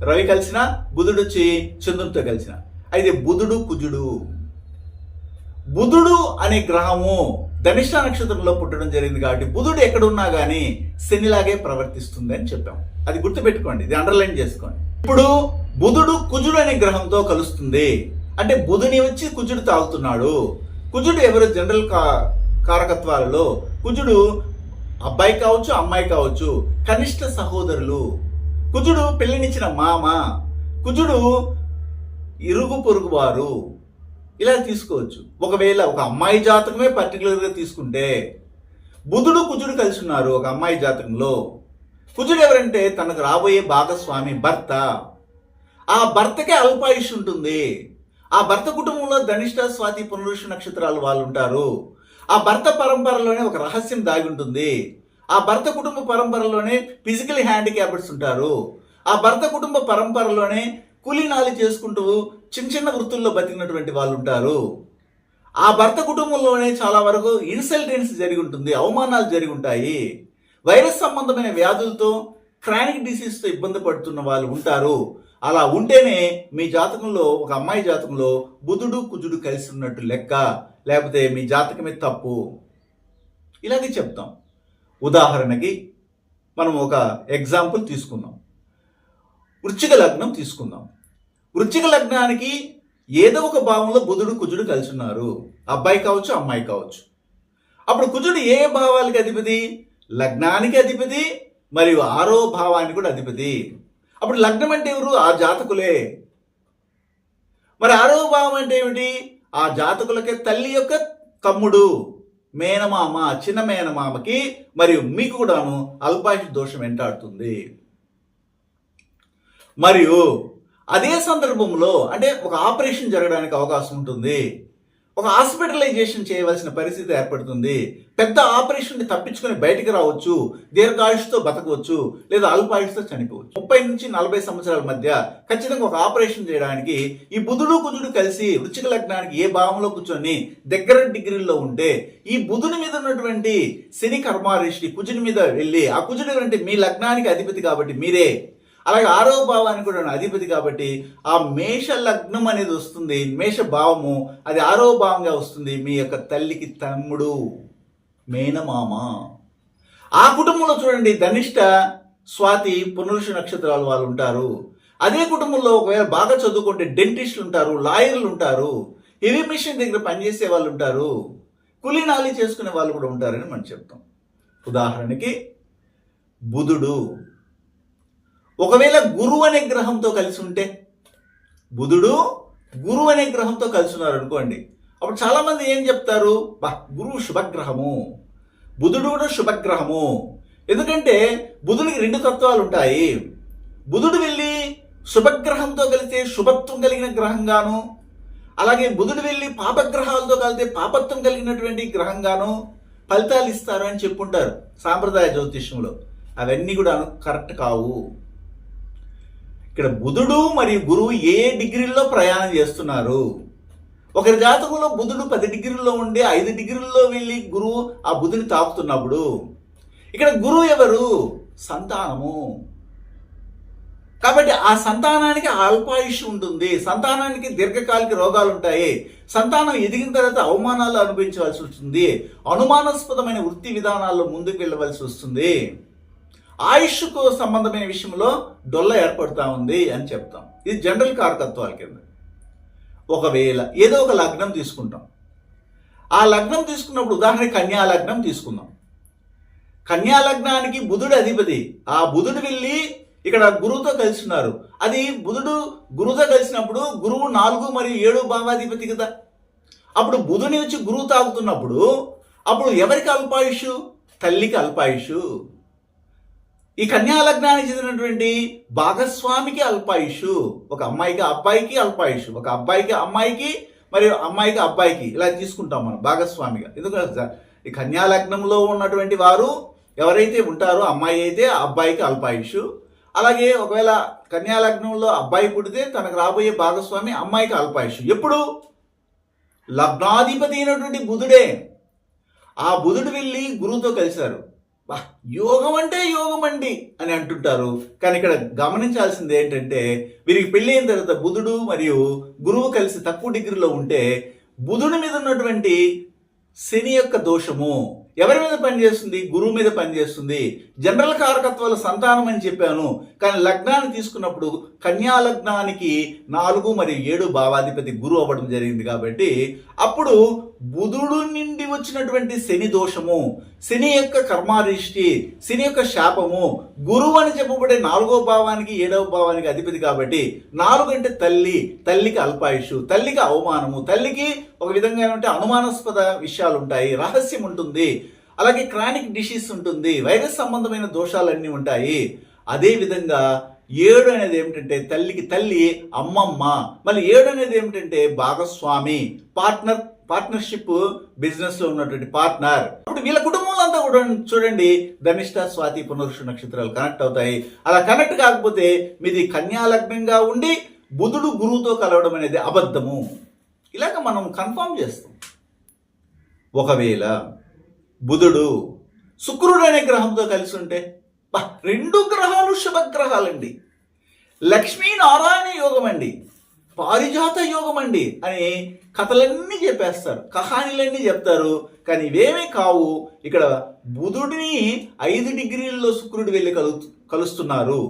రవి కలిసిన, బుధుడు వచ్చి చంద్రుడితో కలిసిన. అయితే బుధుడు కుజుడు, బుధుడు అనే గ్రహము ధనిష్ట నక్షత్రంలో పుట్టడం జరిగింది కాబట్టి బుధుడు ఎక్కడున్నా కానీ శనిలాగే ప్రవర్తిస్తుంది అని చెప్పాం. అది గుర్తుపెట్టుకోండి, ఇది అండర్లైన్ చేసుకోండి. ఇప్పుడు బుధుడు కుజుడు అనే గ్రహంతో కలుస్తుంది అంటే బుధుని వచ్చి కుజుడు తాగుతున్నాడు. కుజుడు ఎవరు? జనరల్ కారకత్వాలలో కుజుడు అబ్బాయి కావచ్చు, అమ్మాయి కావచ్చు, కనిష్ట సహోదరులు. కుజుడు పెళ్లినిచ్చిన మామ, కుజుడు ఇరుగు పొరుగు వారు, ఇలా తీసుకోవచ్చు. ఒకవేళ ఒక అమ్మాయి జాతకమే పర్టికులర్గా తీసుకుంటే బుధుడు కుజుడు కలిసి ఉన్నారు ఒక అమ్మాయి జాతకంలో. కుజుడు ఎవరంటే తనకు రాబోయే భాగస్వామి, భర్త. ఆ భర్తకే అల్పాయుష్ ఉంటుంది. ఆ భర్త కుటుంబంలో ధనిష్ట, స్వాతి, పునరుషు నక్షత్రాలు వాళ్ళు ఉంటారు. ఆ భర్త పరంపరలోనే ఒక రహస్యం దాగి ఉంటుంది. ఆ భర్త కుటుంబ పరంపరలోనే ఫిజికల్ హ్యాండిక్యాప్డ్స్ ఉంటారు. ఆ భర్త కుటుంబ పరంపరలోనే కూలీనాలి చేసుకుంటూ చిన్న చిన్న వృత్తుల్లో బతికినటువంటి వాళ్ళు ఉంటారు. ఆ భర్త కుటుంబంలోనే చాలా వరకు ఇన్సల్టెన్స్ జరిగి ఉంటుంది, అవమానాలు జరిగి ఉంటాయి. వైరస్ సంబంధమైన వ్యాధులతో, క్రానిక్ డిసీజ్తో ఇబ్బంది పడుతున్న వాళ్ళు ఉంటారు. అలా ఉంటేనే మీ జాతకంలో, ఒక అమ్మాయి జాతకంలో బుధుడు కుజుడు కలిసి ఉన్నట్టు లెక్క, లేకపోతే మీ జాతకమే తప్పు. ఇలాగే చెప్తాం. ఉదాహరణకి మనం ఒక ఎగ్జాంపుల్ తీసుకుందాం. వృశ్చిక లగ్నం తీసుకుందాం. వృశ్చిక లగ్నానికి ఏదో ఒక భావంలో బుధుడు కుజుడు కలిసి ఉన్నారు, అబ్బాయి కావచ్చు అమ్మాయి కావచ్చు. అప్పుడు కుజుడు ఏ భావానికి అధిపతి? లగ్నానికి అధిపతి మరియు 6వ భావానికి కూడా అధిపతి. అప్పుడు లగ్నం అంటే ఎవరు? ఆ జాతకులే. మరి 6వ భావం అంటే ఏమిటి? ఆ జాతకులకే తల్లి యొక్క తమ్ముడు, మేనమామ, చిన్న మేనమామకి మరియు మీకు కూడాను అల్పాయుష్ దోషం వెంటాడుతుంది. మరియు అదే సందర్భంలో అంటే ఒక ఆపరేషన్ జరగడానికి అవకాశం ఉంటుంది, ఒక హాస్పిటలైజేషన్ చేయవలసిన పరిస్థితి ఏర్పడుతుంది. పెద్ద ఆపరేషన్ తప్పించుకొని బయటికి రావచ్చు, దీర్ఘాయుష్తో బతకవచ్చు, లేదా అల్పాయుష్తో చనిపోవచ్చు. 30 నుంచి 40 సంవత్సరాల మధ్య ఖచ్చితంగా ఒక ఆపరేషన్ చేయడానికి ఈ బుధుడు కుజుడు కలిసి వృశ్చిక లగ్నానికి ఏ భావంలో కూర్చొని దగ్గర డిగ్రీల్లో ఉంటే, ఈ బుధుని మీద ఉన్నటువంటి శని కర్మారిష్టి కుజుని మీద వెళ్ళి, ఆ కుజుడు అంటే మీ లగ్నానికి అధిపతి కాబట్టి మీరే, అలాగే 6వ భావానికి కూడా అధిపతి కాబట్టి ఆ మేష లగ్నం అనేది వస్తుంది, మేష భావము అది 6వ భావంగా వస్తుంది. మీ యొక్క తల్లికి తమ్ముడు, మేనమామ. ఆ కుటుంబంలో చూడండి ధనిష్ట, స్వాతి, పునరుష నక్షత్రాల వాళ్ళు ఉంటారు. అదే కుటుంబంలో ఒకవేళ బాగా చదువుకుంటే డెంటిస్టులు ఉంటారు, లాయర్లు ఉంటారు, హెవీ మిషన్ దగ్గర పనిచేసే వాళ్ళు ఉంటారు, కూలీ నాలి చేసుకునే వాళ్ళు కూడా ఉంటారని మనం చెప్తాం. ఉదాహరణకి బుధుడు ఒకవేళ గురువు అనే గ్రహంతో కలిసి ఉంటే, బుధుడు గురువు అనే గ్రహంతో కలిసి ఉన్నారు అనుకోండి, అప్పుడు చాలా మంది ఏం చెప్తారు? గురువు శుభగ్రహము, బుధుడు కూడా శుభగ్రహము. ఎందుకంటే బుధుడికి 2 తత్వాలు ఉంటాయి. బుధుడు వెళ్ళి శుభగ్రహంతో కలిస్తే శుభత్వం కలిగిన గ్రహంగాను, అలాగే బుధుడు వెళ్ళి పాపగ్రహాలతో కలిస్తే పాపత్వం కలిగినటువంటి గ్రహంగాను ఫలితాలు ఇస్తారు అని చెప్పుంటారు సాంప్రదాయ జ్యోతిష్యంలో. అవన్నీ కూడా కరెక్ట్ కావు. ఇక్కడ బుధుడు మరియు గురువు ఏ డిగ్రీల్లో ప్రయాణం చేస్తున్నారు? ఒకరి జాతకంలో బుధుడు 10 డిగ్రీల్లో ఉండి 5 డిగ్రీల్లో వెళ్ళి గురువు ఆ బుధుని తాకుతున్నప్పుడు, ఇక్కడ గురువు ఎవరు? సంతానము. కాబట్టి ఆ సంతానానికి అల్పాయుష్ ఉంటుంది, సంతానానికి దీర్ఘకాలిక రోగాలు ఉంటాయి, సంతానం ఎదిగిన తర్వాత అవమానాలు అనుభవించవలసి వస్తుంది, అనుమానాస్పదమైన వృత్తి విధానాల్లో ముందుకు వెళ్ళవలసి వస్తుంది, ఆయుష్కు సంబంధమైన విషయంలో డొల్ల ఏర్పడుతూ ఉంది అని చెప్తాం. ఇది జనరల్ కారకత్వాల కింద. ఒకవేళ ఏదో ఒక లగ్నం తీసుకుంటాం, ఆ లగ్నం తీసుకున్నప్పుడు ఉదాహరణకి కన్యా లగ్నం తీసుకుందాం. కన్యా లగ్నానికి బుధుడు అధిపతి, ఆ బుధుడు వెళ్ళి ఇక్కడ గురువుతో కలిసి ఉన్నారు. అది బుధుడు గురువుతో కలిసినప్పుడు గురువు 4 మరియు 7 భావాధిపతి కదా. అప్పుడు బుధుని వచ్చి గురువు తాగుతున్నప్పుడు అప్పుడు ఎవరికి అల్పాయుషు? తల్లికి అల్పాయుషు. ఈ కన్యా లగ్నానికి చెందినటువంటి భాగస్వామికి అల్పాయుషు. ఒక అమ్మాయికి అబ్బాయికి అల్పాయుషు, ఒక అబ్బాయికి అమ్మాయికి మరియు అమ్మాయికి అబ్బాయికి, ఇలా తీసుకుంటాం మనం భాగస్వామిగా. ఎందుకంటే ఈ కన్యా లగ్నంలో ఉన్నటువంటి వారు ఎవరైతే ఉంటారో అమ్మాయి అయితే అబ్బాయికి అల్పాయుషు. అలాగే ఒకవేళ కన్యా లగ్నంలో అబ్బాయి పుడితే తనకు రాబోయే భాగస్వామి అమ్మాయికి అల్పాయుషు. ఎప్పుడు? లగ్నాధిపతి అయినటువంటి బుధుడే. ఆ బుధుడు వెళ్ళి గురువుతో కలిశారు. యోగం అంటే యోగం అండి అని అంటుంటారు. కానీ ఇక్కడ గమనించాల్సింది ఏంటంటే, వీరికి పెళ్ళి అయిన తర్వాత బుధుడు మరియు గురువు కలిసి తక్కువ డిగ్రీలో ఉంటే బుధుడి మీద ఉన్నటువంటి శని యొక్క దోషము ఎవరి మీద పనిచేస్తుంది? గురువు మీద పనిచేస్తుంది. జనరల్ కారకత్వాల సంతానం అని చెప్పాను, కానీ లగ్నాన్ని తీసుకున్నప్పుడు కన్యా లగ్నానికి 4 మరియు 7 భావాధిపతి గురువు అవ్వడం జరిగింది. కాబట్టి అప్పుడు బుధుడు నుండి వచ్చినటువంటి శని దోషము, శని యొక్క కర్మారిష్టి, శని యొక్క శాపము, గురువు అని చెప్పబడే 4వ భావానికి 7వ భావానికి అధిపతి కాబట్టి 4 అంటే తల్లి, తల్లికి అల్పాయుషు, తల్లికి అవమానము, తల్లికి ఒక విధంగా ఏమంటే అనుమానాస్పద విషయాలు ఉంటాయి, రహస్యం ఉంటుంది, అలాగే క్రానిక్ డిసీజ్ ఉంటుంది, వైరస్ సంబంధమైన దోషాలన్నీ ఉంటాయి. అదే విధంగా 7 అనేది ఏమిటంటే తల్లికి తల్లి, అమ్మమ్మ. మళ్ళీ 7 అనేది ఏమిటంటే భాగస్వామి, పార్ట్నర్షిప్, బిజినెస్ లో ఉన్నటువంటి పార్ట్నర్. అప్పుడు వీళ్ళ కుటుంబంలో అంతా కూడా చూడండి ధనిష్ట, స్వాతి, పునరుష నక్షత్రాలు కనెక్ట్ అవుతాయి. అలా కనెక్ట్ కాకపోతే మీది కన్యా లగ్నంగా ఉండి బుధుడు గురువుతో కలవడం అనేది అబద్ధము. ఇలాగ మనం కన్ఫర్మ్ చేస్తాం. ఒకవేళ బుధుడు శుక్రుడు అనే గ్రహంతో కలిసి ఉంటే 2 గ్రహాలు శుభగ్రహాలండి, లక్ష్మీనారాయణ యోగం అండి, పారిజాత యోగం అండి అని కథలన్నీ చెప్పేస్తారు, కహానీలన్నీ చెప్తారు. కానీ ఇవేమీ కావు. ఇక్కడ బుధుడిని 5 డిగ్రీల్లో శుక్రుడు వెళ్ళి కలుస్తున్నారు.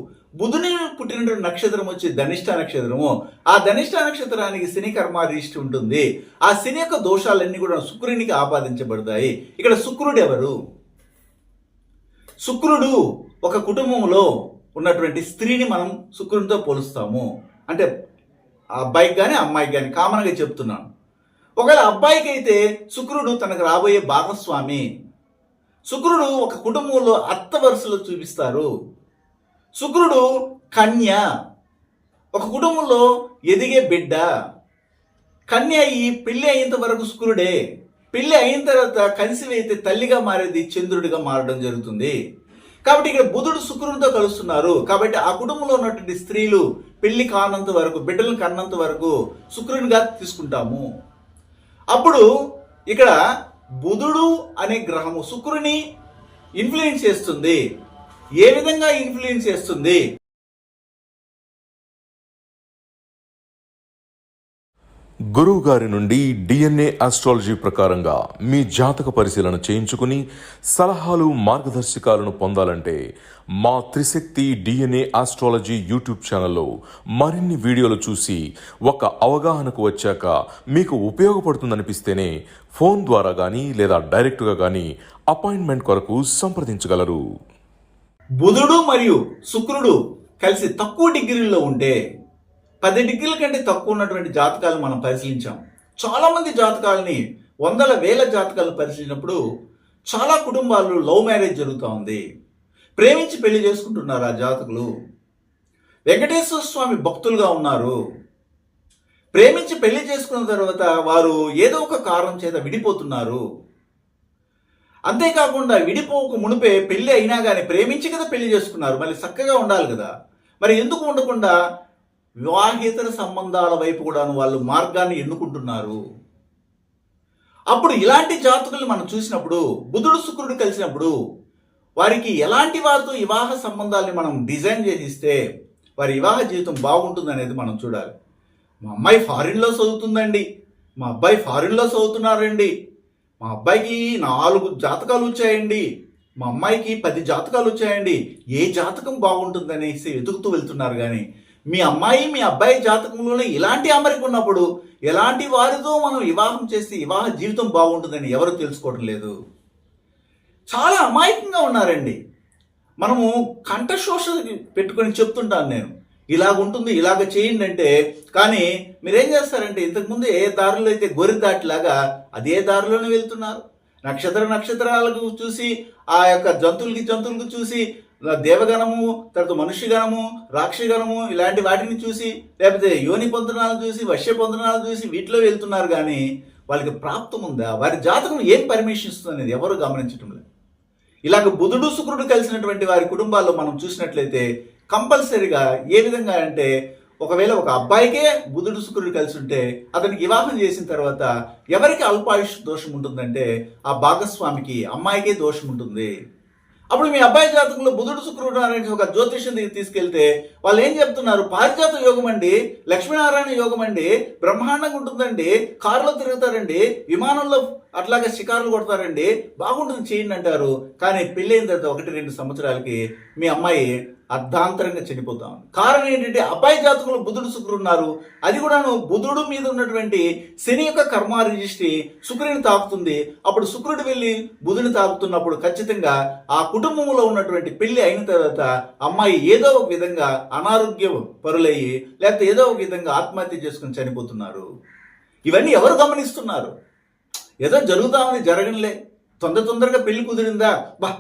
బుధుని పుట్టినటువంటి నక్షత్రం వచ్చి ధనిష్ట నక్షత్రము. ఆ ధనిష్ట నక్షత్రానికి శని కర్మాధిష్టి ఉంటుంది. ఆ శని యొక్క దోషాలన్నీ కూడా శుక్రునికి ఆపాదించబడతాయి. ఇక్కడ శుక్రుడు ఎవరు? శుక్రుడు ఒక కుటుంబంలో ఉన్నటువంటి స్త్రీని మనం శుక్రునితో పోలుస్తాము. అంటే ఆ అబ్బాయికి కానీ అమ్మాయికి కానీ కామన్గా చెప్తున్నాను. ఒకవేళ అబ్బాయికి అయితే శుక్రుడు తనకు రాబోయే భాగస్వామి. శుక్రుడు ఒక కుటుంబంలో అత్త వరుసలో చూపిస్తారు. శుక్రుడు కన్య, ఒక కుటుంబంలో ఎదిగే బిడ్డ. కన్య అయ్యి పెళ్లి అయినంత వరకు శుక్రుడే. పెళ్లి అయిన తర్వాత కలిసివైతే తల్లిగా మారేది చంద్రుడిగా మారడం జరుగుతుంది. కాబట్టి ఇక్కడ బుధుడు శుక్రునితో కలుస్తున్నారు. కాబట్టి ఆ కుటుంబంలో ఉన్నటువంటి స్త్రీలు పెళ్లి కానంత వరకు, బిడ్డలను కన్నంత వరకు శుక్రునిగా తీసుకుంటాము. అప్పుడు ఇక్కడ బుధుడు అనే గ్రహము శుక్రుని ఇన్ఫ్లుయెన్స్ చేస్తుంది. ఏ విధంగా ఇన్ఫ్లుయెన్స్ చేస్తుంది? గురువు గారి నుండి డిఎన్ఏ ఆస్ట్రాలజీ ప్రకారంగా మీ జాతక పరిశీలన చేయించుకుని సలహాలు మార్గదర్శకాలను పొందాలంటే మా త్రిశక్తి డిఎన్ఏ ఆస్ట్రాలజీ యూట్యూబ్ ఛానల్లో మరిన్ని వీడియోలు చూసి ఒక అవగాహనకు వచ్చాక మీకు ఉపయోగపడుతుందనిపిస్తేనే ఫోన్ ద్వారా కానీ లేదా డైరెక్ట్గా కానీ అపాయింట్మెంట్ కొరకు సంప్రదించగలరు. బుధుడు మరియు శుక్రుడు కలిసి తక్కువ డిగ్రీల్లో ఉంటే 10 డిగ్రీల కంటే తక్కువ ఉన్నటువంటి జాతకాలు మనం పరిశీలించాం. చాలామంది జాతకాలని, వందల వేల జాతకాలను పరిశీలించినప్పుడు చాలా కుటుంబాల్లో లవ్ మ్యారేజ్ జరుగుతూ ఉంది. ప్రేమించి పెళ్లి చేసుకుంటున్నారు ఆ జాతకులు. వెంకటేశ్వర స్వామి భక్తులుగా ఉన్నారు. ప్రేమించి పెళ్లి చేసుకున్న తర్వాత వారు ఏదో ఒక కారణం చేత విడిపోతున్నారు. అంతేకాకుండా విడిపోక మునిపే పెళ్లి అయినా కానీ ప్రేమించి కదా పెళ్లి చేసుకున్నారు, మళ్ళీ చక్కగా ఉండాలి కదా. మరి ఎందుకు ఉండకుండా వివాహేతర సంబంధాల వైపు కూడా వాళ్ళు మార్గాన్ని ఎన్నుకుంటున్నారు. అప్పుడు ఇలాంటి జాతకులు మనం చూసినప్పుడు, బుధుడు శుక్రుడు కలిసినప్పుడు వారికి ఎలాంటి వారితో వివాహ సంబంధాలని మనం డిజైన్ చేసిస్తే వారి వివాహ జీవితం బాగుంటుంది అనేది మనం చూడాలి. మా అమ్మాయి ఫారిన్లో చదువుతుందండి, మా అబ్బాయి ఫారిన్లో చదువుతున్నారండి, మా అబ్బాయికి 4 జాతకాలు వచ్చాయండి, మా అమ్మాయికి 10 జాతకాలు వచ్చాయండి, ఏ జాతకం బాగుంటుందనేసి వెతుకుతూ వెళ్తున్నారు. కానీ మీ అమ్మాయి మీ అబ్బాయి జాతకంలోనే ఇలాంటి అమరిక ఉన్నప్పుడు ఎలాంటి వారితో మనం వివాహం చేస్తే వివాహ జీవితం బాగుంటుందని ఎవరు తెలుసుకోవడం లేదు. చాలా అమాయకంగా ఉన్నారండి. మనము కంఠశోష పెట్టుకొని చెప్తుంటాను నేను, ఇలాగుంటుంది, ఇలాగ చేయండి అంటే. కానీ మీరేం చేస్తారంటే ఇంతకుముందు ఏ దారిలో అయితే గొర్రె దాటిలాగా అదే దారిలోనే వెళ్తున్నారు. నక్షత్రాలకు చూసి, ఆ యొక్క జంతువులకు చూసి, దేవగణము, తర్వాత మనుష్యగణము, రాక్షగణము ఇలాంటి వాటిని చూసి, లేకపోతే యోని పొందనాలు చూసి, వశ్య పొందనాలు చూసి వీటిలో వెళ్తున్నారు. కానీ వాళ్ళకి ప్రాప్తం ఉందా, వారి జాతకం ఏం పర్మిషన్ ఇస్తుంది అనేది ఎవరు గమనించటం లేదు. ఇలాగ బుధుడు శుక్రుడు కలిసినటువంటి వారి కుటుంబాల్లో మనం చూసినట్లయితే కంపల్సరీగా ఏ విధంగా అంటే, ఒకవేళ ఒక అబ్బాయికే బుధుడు శుక్రుడు కలిసి ఉంటే అతనికి వివాహం చేసిన తర్వాత ఎవరికి అల్పాయుష్ దోషం ఉంటుందంటే ఆ భాగస్వామికి, అమ్మాయికే దోషం ఉంటుంది. అప్పుడు మీ అబ్బాయి జాతకంలో బుధుడు శుక్రుడు అనేది ఒక జ్యోతిష్యం దగ్గర తీసుకెళ్తే వాళ్ళు ఏం చెప్తున్నారు? పారిజాత యోగం అండి, లక్ష్మీనారాయణ యోగం అండి, బ్రహ్మాండంగా ఉంటుందండి, కారులో తిరుగుతారండి, విమానంలో అట్లాగే షికారులు కొడతారండి, బాగుంటుంది చేయండి అంటారు. కానీ పెళ్ళైన తర్వాత 1-2 సంవత్సరాలకి మీ అమ్మాయి అర్ధాంతరంగా చనిపోతాం. కారణం ఏంటంటే అబ్బాయి జాతకంలో బుధుడు శుక్రుడు ఉన్నారు. అది కూడాను బుధుడు మీద ఉన్నటువంటి శని యొక్క కర్మ రిజిస్ట్రీ శుక్రుని తాకుతుంది. అప్పుడు శుక్రుడు వెళ్ళి బుధుని తాకుతున్నప్పుడు ఖచ్చితంగా ఆ కుటుంబంలో ఉన్నటువంటి పెళ్లి అయిన తర్వాత అమ్మాయి ఏదో ఒక విధంగా అనారోగ్య పరులయ్యి, లేకపోతే ఏదో ఒక విధంగా ఆత్మహత్య చేసుకుని చనిపోతున్నారు. ఇవన్నీ ఎవరు గమనిస్తున్నారు? ఏదో జరుగుతామని జరగనులే, తొందరగా పెళ్లి కుదిరిందా,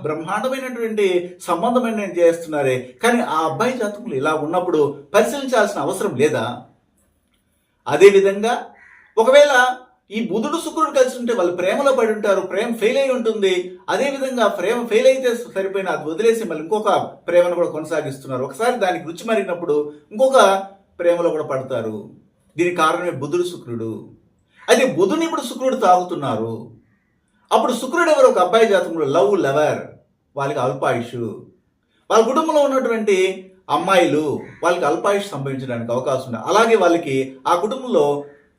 బ్రహ్మాండమైనటువంటి సంబంధమైన చేస్తున్నారే. కానీ ఆ అబ్బాయి జాతకులు ఇలా ఉన్నప్పుడు పరిశీలించాల్సిన అవసరం లేదా? అదేవిధంగా ఒకవేళ ఈ బుధుడు శుక్రుడు కలిసి ఉంటే వాళ్ళు ప్రేమలో పడి ఉంటారు, ప్రేమ ఫెయిల్ అయి ఉంటుంది. అదేవిధంగా ప్రేమ ఫెయిల్ అయితే సరిపోయిన అది వదిలేసి మళ్ళీ ఇంకొక ప్రేమను కూడా కొనసాగిస్తున్నారు. ఒకసారి దానికి రుచి మరిగినప్పుడు ఇంకొక ప్రేమలో కూడా పడతారు. దీనికి కారణమే బుధుడు శుక్రుడు. అయితే బుధుని ఇప్పుడు శుక్రుడు తాగుతున్నారు. అప్పుడు శుక్రుడు ఎవరు? ఒక అబ్బాయి జాతకంలో లవ్ లవర్, వాళ్ళకి అల్పాయుష్. వాళ్ళ కుటుంబంలో ఉన్నటువంటి అమ్మాయిలు వాళ్ళకి అల్పాయుష్ సంభవించడానికి అవకాశం ఉంది. అలాగే వాళ్ళకి ఆ కుటుంబంలో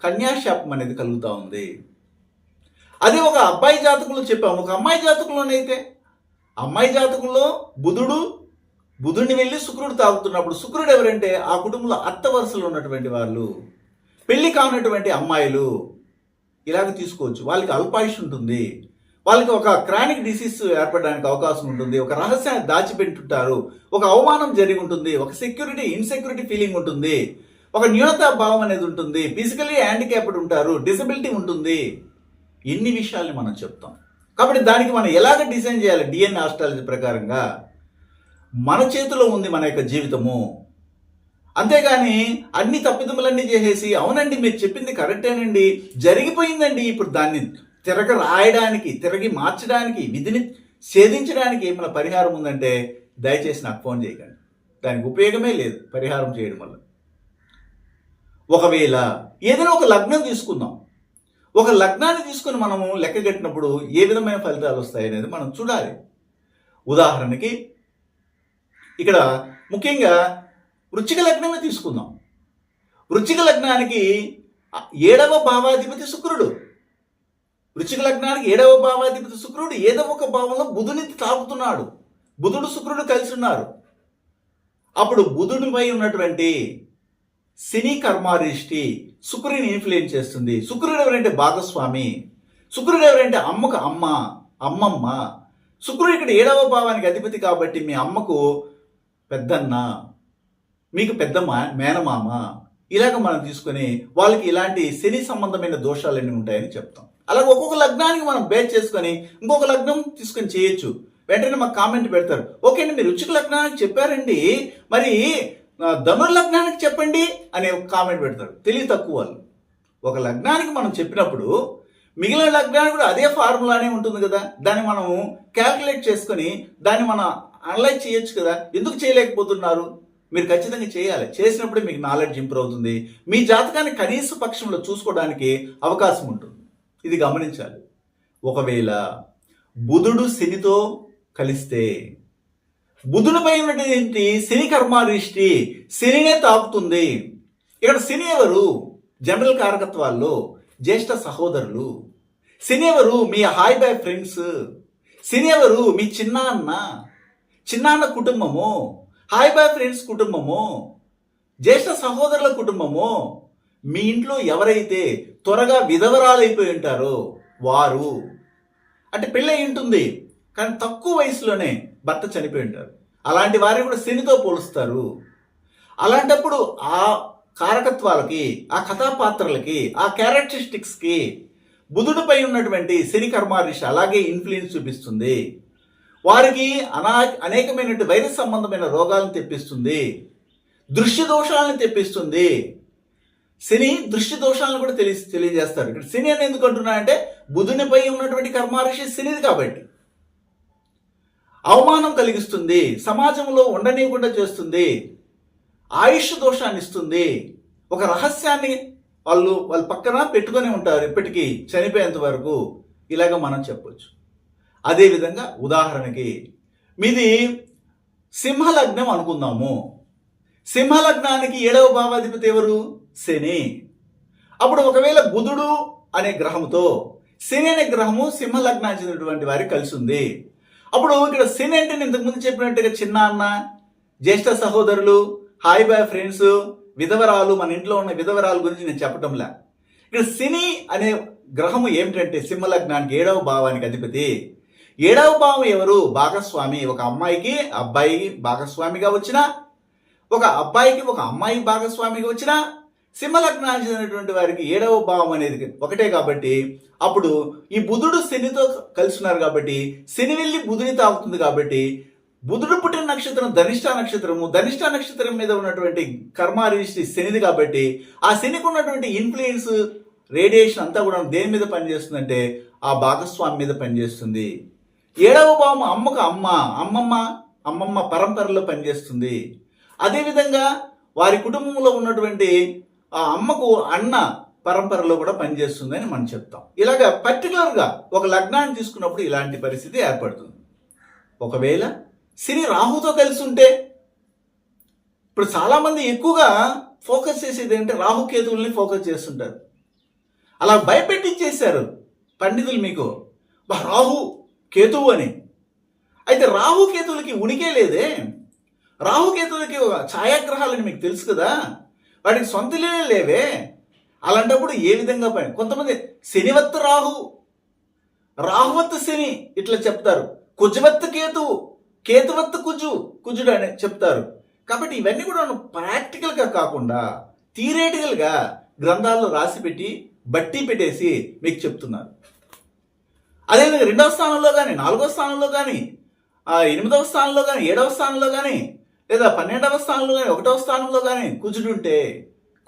కన్యాశాపం అనేది కలుగుతూ ఉంది. అదే ఒక అబ్బాయి జాతకంలో చెప్పాము. ఒక అమ్మాయి జాతకంలోనైతే అమ్మాయి జాతకంలో బుధుడు బుధుడిని వెళ్ళి శుక్రుడు తాగుతున్నప్పుడు శుక్రుడు ఎవరంటే ఆ కుటుంబంలో అత్త వరుసలో ఉన్నటువంటి వాళ్ళు, పెళ్లి కానటువంటి అమ్మాయిలు ఇలాగ తీసుకోవచ్చు. వాళ్ళకి అల్పాయుష్ ఉంటుంది, వాళ్ళకి ఒక క్రానిక్ డిసీజ్ ఏర్పడడానికి అవకాశం ఉంటుంది, ఒక రహస్యాన్ని దాచిపెట్టుంటారు, ఒక అవమానం జరిగి ఉంటుంది, ఒక ఇన్సెక్యూరిటీ ఫీలింగ్ ఉంటుంది, ఒక న్యూనతా భావం అనేది ఉంటుంది, ఫిజికలీ హ్యాండిక్యాప్డ్ ఉంటారు, డిసబిలిటీ ఉంటుంది. ఇన్ని విషయాల్ని మనం చెప్తాం. కాబట్టి దానికి మనం ఎలాగ డిజైన్ చేయాలి డిఎన్ఏ ఆస్ట్రాలజీ ప్రకారంగా? మన చేతిలో ఉంది మన యొక్క జీవితము. అంతేగాని అన్ని తప్పిదములన్నీ చేసేసి అవునండి మీరు చెప్పింది కరెక్టేనండి, జరిగిపోయిందండి, ఇప్పుడు దాన్ని తిరగి మార్చడానికి, విధిని ఛేదించడానికి ఏమైనా పరిహారం ఉందంటే దయచేసి నాకు ఫోన్ చేయకండి. దానికి ఉపయోగమే లేదు పరిహారం చేయడం వల్ల. ఒకవేళ ఏదైనా ఒక లగ్నం తీసుకుందాం, ఒక లగ్నాన్ని తీసుకుని మనము లెక్క కట్టినప్పుడు ఏ విధమైన ఫలితాలు వస్తాయి అనేది మనం చూడాలి. ఉదాహరణకి ఇక్కడ ముఖ్యంగా వృశ్చిక లగ్నమే తీసుకుందాం. వృశ్చిక లగ్నానికి 7వ భావాధిపతి శుక్రుడు. వృశ్చిక లగ్నానికి 7వ భావాధిపతి శుక్రుడు ఏదో ఒక భావంలో బుధుని తాకుతున్నాడు. బుధుడు శుక్రుడు కలిసి ఉన్నారు. అప్పుడు బుధుడిపై ఉన్నటువంటి శని కర్మారిష్టి శుక్రుడిని ఇన్ఫ్లుయెన్స్ చేస్తుంది. శుక్రుడు ఎవరంటే భాగస్వామి, శుక్రుడు ఎవరంటే అమ్మకు అమ్మమ్మ. శుక్రుడు ఇక్కడ 7వ భావానికి అధిపతి కాబట్టి మీ అమ్మకు పెద్దన్న, మీకు పెద్ద మేనమామ, ఇలాగ మనం తీసుకొని వాళ్ళకి ఇలాంటి శని సంబంధమైన దోషాలన్నీ ఉంటాయని చెప్తాం. అలాగే ఒక్కొక్క లగ్నానికి మనం బేస్ చేసుకొని ఇంకొక లగ్నం తీసుకొని చేయొచ్చు. వెంటనే మాకు కామెంట్ పెడతారు, ఓకే అండి మీరు వృశ్చిక లగ్నానికి చెప్పారండి, మరి ధనుర్లగ్నానికి చెప్పండి అని ఒక కామెంట్ పెడతారు. తెలివి తక్కువ వాళ్ళు. ఒక లగ్నానికి మనం చెప్పినప్పుడు మిగిలిన లగ్నానికి కూడా అదే ఫార్ములానే ఉంటుంది కదా, దాన్ని మనము క్యాల్కులేట్ చేసుకొని దాన్ని మనం అనలైజ్ చేయొచ్చు కదా. ఎందుకు చేయలేకపోతున్నారు? మీరు ఖచ్చితంగా చేయాలి. చేసినప్పుడే మీకు నాలెడ్జ్ ఇంప్రూవ్ అవుతుంది. మీ జాతకాన్ని కనీస పక్షంలో చూసుకోవడానికి అవకాశం ఉంటుంది. ఇది గమనించాలి. ఒకవేళ బుధుడు శనితో కలిస్తే, బుధుడిపై ఉన్నటువంటి శని కర్మారిష్టి శనినే తాకుతుంది. ఇక్కడ శని ఎవరు? జనరల్ కారకత్వాల్లో జ్యేష్ఠ సహోదరులు. శని ఎవరు? Me hi bye friends. శని ఎవరు? మీ చిన్నాన్న కుటుంబము, హాయ్ బాయ్ ఫ్రెండ్స్ కుటుంబము, జ్యేష్ఠ సహోదరుల కుటుంబము. మీ ఇంట్లో ఎవరైతే త్వరగా విధవరాలైపోయి ఉంటారో వారు, అంటే పెళ్ళి అయి ఉంటుంది కానీ తక్కువ వయసులోనే భర్త చనిపోయి ఉంటారు, అలాంటి వారిని కూడా శనితో పోలుస్తారు. అలాంటప్పుడు ఆ కారకత్వాలకి, ఆ కథాపాత్రలకి, ఆ క్యారెక్టరిస్టిక్స్కి బుధుడిపై ఉన్నటువంటి శని కర్మారిష అలాగే ఇన్ఫ్లుయెన్స్ చూపిస్తుంది. వారికి అనేకమైనటువంటి వైరస్ సంబంధమైన రోగాలను తెప్పిస్తుంది, దృశ్య దోషాలను తెప్పిస్తుంది. శని దృష్టి దోషాలను కూడా తెలియజేస్తారు. ఇక్కడ శని అని ఎందుకు అంటున్నానంటే బుధునిపై ఉన్నటువంటి కర్మారిషి శనిది కాబట్టి. అవమానం కలిగిస్తుంది, సమాజంలో ఉండనీయకుండా చేస్తుంది, ఆయుష్ దోషాన్ని ఇస్తుంది, ఒక రహస్యాన్ని వాళ్ళ పక్కన పెట్టుకొని ఉంటారు ఎప్పటికీ చనిపోయేంత వరకు. ఇలాగ మనం చెప్పొచ్చు. అదేవిధంగా ఉదాహరణకి మీది సింహలగ్నం అనుకుందాము. సింహలగ్నానికి 7వ భావాధిపతి ఎవరు? శని. అప్పుడు ఒకవేళ బుధుడు అనే గ్రహంతో శని అనే గ్రహము సింహలగ్నానికి చెందినటువంటి వారికి కలిసి ఉంది. అప్పుడు ఇక్కడ శని అంటే నేను ఇంతకుముందు చెప్పినట్టుగా చిన్నాన్న, జ్యేష్ఠ సహోదరులు, హాయ్ బాయ్ ఫ్రెండ్స్, విధవరాలు, మన ఇంట్లో ఉన్న విధవరాల గురించి నేను చెప్పటంలే. ఇక్కడ శని అనే గ్రహము ఏమిటంటే సింహలగ్నానికి 7వ భావానికి అధిపతి. 7వ భావం ఎవరు? భాగస్వామి. ఒక అమ్మాయికి అబ్బాయి భాగస్వామిగా వచ్చినా, ఒక అబ్బాయికి ఒక అమ్మాయి భాగస్వామిగా వచ్చినా, సింహలగ్నానికి చెందినటువంటి వారికి 7వ భావం అనేది ఒకటే కాబట్టి అప్పుడు ఈ బుధుడు శనితో కలిసి ఉన్నారు కాబట్టి శని వెళ్ళి బుధుని తాకుతుంది కాబట్టి బుధుడు పుట్టిన నక్షత్రం ధనిష్ట నక్షత్రము, ధనిష్ట నక్షత్రం మీద ఉన్నటువంటి కర్మారిష్టి శనిది కాబట్టి ఆ శనికి ఉన్నటువంటి ఇన్ఫ్లుయెన్స్ రేడియేషన్ అంతా కూడా దేని మీద పనిచేస్తుందంటే ఆ భాగస్వామి మీద పనిచేస్తుంది. 7వ భావం అమ్మకు అమ్మమ్మ పరంపరలో పనిచేస్తుంది. అదేవిధంగా వారి కుటుంబంలో ఉన్నటువంటి ఆ అమ్మకు అన్న పరంపరలో కూడా పనిచేస్తుంది అని మనం చెప్తాం. ఇలాగ పర్టికులర్గా ఒక లగ్నాన్ని తీసుకున్నప్పుడు ఇలాంటి పరిస్థితి ఏర్పడుతుంది. ఒకవేళ శని రాహుతో కలిసి ఉంటే, ఇప్పుడు చాలామంది ఎక్కువగా ఫోకస్ చేసేది ఏంటంటే రాహుకేతువుల్ని ఫోకస్ చేస్తుంటారు. అలా భయపెట్టించేశారు పండితులు మీకు రాహు కేతువు అని. అయితే రాహుకేతువులకి ఉనికే లేదే. రాహుకేతులకి ఛాయాగ్రహాలని మీకు తెలుసు కదా, వాటికి సొంత ఇల్లులే లేవే. అలాంటప్పుడు ఏ విధంగా పని? కొంతమంది శనివత్తు రాహు, రాహువత్తు శని ఇట్లా చెప్తారు, కుజవత్తు కేతువు, కేతువత్తు కుజుడు అని చెప్తారు. కాబట్టి ఇవన్నీ కూడా ప్రాక్టికల్గా కాకుండా థియరేటికల్గా గ్రంథాల్లో రాసి పెట్టి బట్టి పెట్టేసి మీకు చెప్తున్నారు. అదేవిధంగా 2వ స్థానంలో కానీ, 4వ స్థానంలో కానీ, 8వ స్థానంలో కానీ, 7వ స్థానంలో కానీ, లేదా 12వ స్థానంలో కానీ, 1వ స్థానంలో కానీ కుజుడు ఉంటే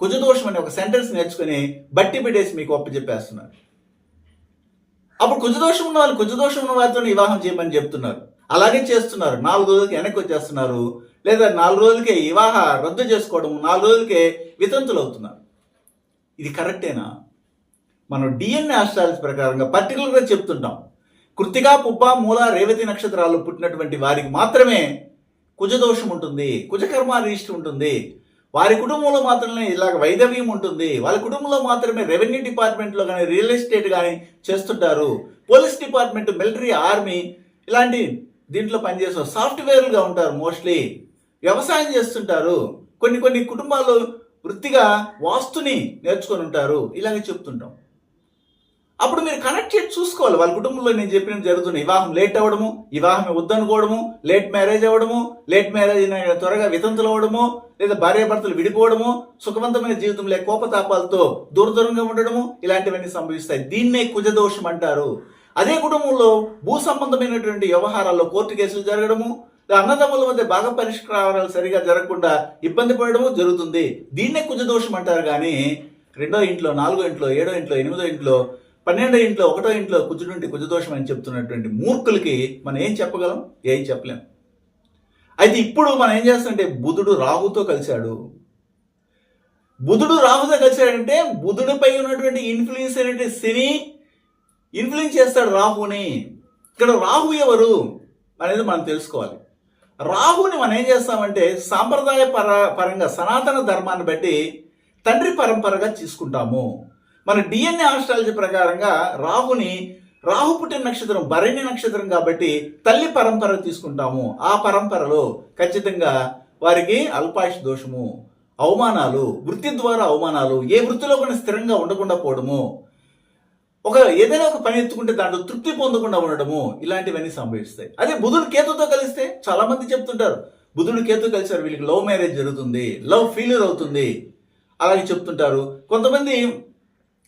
కుజదోషం అనే ఒక సెంటెన్స్ నేర్చుకుని బట్టి పెట్టేసి మీకు చెప్పేస్తున్నారు. అప్పుడు కుజదోషం ఉన్న వాళ్ళు కుజదోషం ఉన్న వారితో వివాహం చేయమని చెప్తున్నారు. అలాగే చేస్తున్నారు. 4 రోజులకి వెనక్కి వచ్చేస్తున్నారు, లేదా 4 రోజులకే వివాహ రద్దు చేసుకోవడం, 4 రోజులకే వితంతులు అవుతున్నారు. ఇది కరెక్టేనా? మనం డిఎన్ఏ ఆస్ట్రాలజీ ప్రకారంగా పర్టికులర్గా చెప్తుంటాం, కృత్తిక, పుబ్బ, మూల, రేవతి నక్షత్రాలు పుట్టినటువంటి వారికి మాత్రమే కుజదోషం ఉంటుంది, కుజకర్మ రిజిస్టర్ ఉంటుంది. వారి కుటుంబంలో మాత్రమే ఇలాగ వైదవ్యం ఉంటుంది. వాళ్ళ కుటుంబంలో మాత్రమే రెవెన్యూ డిపార్ట్మెంట్లో కానీ, రియల్ ఎస్టేట్ కానీ చేస్తుంటారు. పోలీస్ డిపార్ట్మెంట్, మిలిటరీ, ఆర్మీ ఇలాంటి దీంట్లో పనిచేస్తారు. సాఫ్ట్వేర్లుగా ఉంటారు. మోస్ట్లీ వ్యవసాయం చేస్తుంటారు. కొన్ని కుటుంబాలు వృత్తిగా వాస్తుని నేర్చుకొని ఉంటారు. ఇలాగే చెప్తుంటాం. అప్పుడు మీరు కనెక్ట్ చేసి చూసుకోవాలి. వాళ్ళ కుటుంబంలో నేను చెప్పినట్టు జరుగుతుంది. వివాహం లేట్ అవ్వడము, వివాహం వద్దనుకోవడము, లేట్ మ్యారేజ్ అవ్వడము, లేట్ మ్యారేజ్ త్వరగా వితంతులు అవ్వడము, లేదా భార్యాభర్తలు విడిపోవడము, సుఖవంతమైన జీవితం లేక కోపతాపాలతో దూరంగా ఉండడము, ఇలాంటివన్నీ సంభవిస్తాయి. దీన్నే కుజదోషం అంటారు. అదే కుటుంబంలో భూ సంబంధమైనటువంటి వ్యవహారాల్లో కోర్టు కేసులు జరగడము, అన్నదమ్ముల మధ్య బాగా పరిష్కారాలు సరిగా జరగకుండా ఇబ్బంది పడడము జరుగుతుంది. దీన్నే కుజదోషం అంటారు. కానీ 2వ ఇంట్లో, 4వ ఇంట్లో, 7వ ఇంట్లో, 8వ ఇంట్లో, 12వ ఇంట్లో, 1వ ఇంట్లో కుజుడుంటే కుజదోషం అని చెప్తున్నటువంటి మూర్ఖులకి మనం ఏం చెప్పగలం? ఏం చెప్పలేం. అయితే ఇప్పుడు మనం ఏం చేస్తామంటే బుధుడు రాహుతో కలిశాడు. బుధుడు రాహుతో కలిశాడంటే బుధుడిపై ఉన్నటువంటి ఇన్ఫ్లుయెన్స్ అనేటువంటి శని ఇన్ఫ్లుయెన్స్ చేస్తాడు రాహుని. ఇక్కడ రాహు ఎవరు అనేది మనం తెలుసుకోవాలి. రాహుని మనం ఏం చేస్తామంటే సాంప్రదాయ పరంగా సనాతన ధర్మాన్ని బట్టి తండ్రి పరంపరగా తీసుకుంటాము. మన డిఎన్ఏ ఆస్ట్రాలజీ ప్రకారంగా రాహు పుట్టిన నక్షత్రం భరణి నక్షత్రం కాబట్టి తల్లి పరంపర తీసుకుంటాము. ఆ పరంపరలో ఖచ్చితంగా వారికి అల్పాయుష్ దోషము, అవమానాలు, వృత్తి ద్వారా అవమానాలు, ఏ వృత్తిలో కూడా స్థిరంగా ఉండకుండా పోవడము, ఏదైనా ఒక పని ఎత్తుకుంటే దాంట్లో తృప్తి పొందకుండా ఉండడము, ఇలాంటివన్నీ సంభవిస్తాయి. అదే బుధుడు కేతుతో కలిస్తే చాలా మంది చెప్తుంటారు, బుధుడు కేతు కలిసారు వీళ్ళకి లవ్ మ్యారేజ్ జరుగుతుంది, లవ్ ఫెయిల్యూర్ అవుతుంది, అలాగే చెప్తుంటారు. కొంతమంది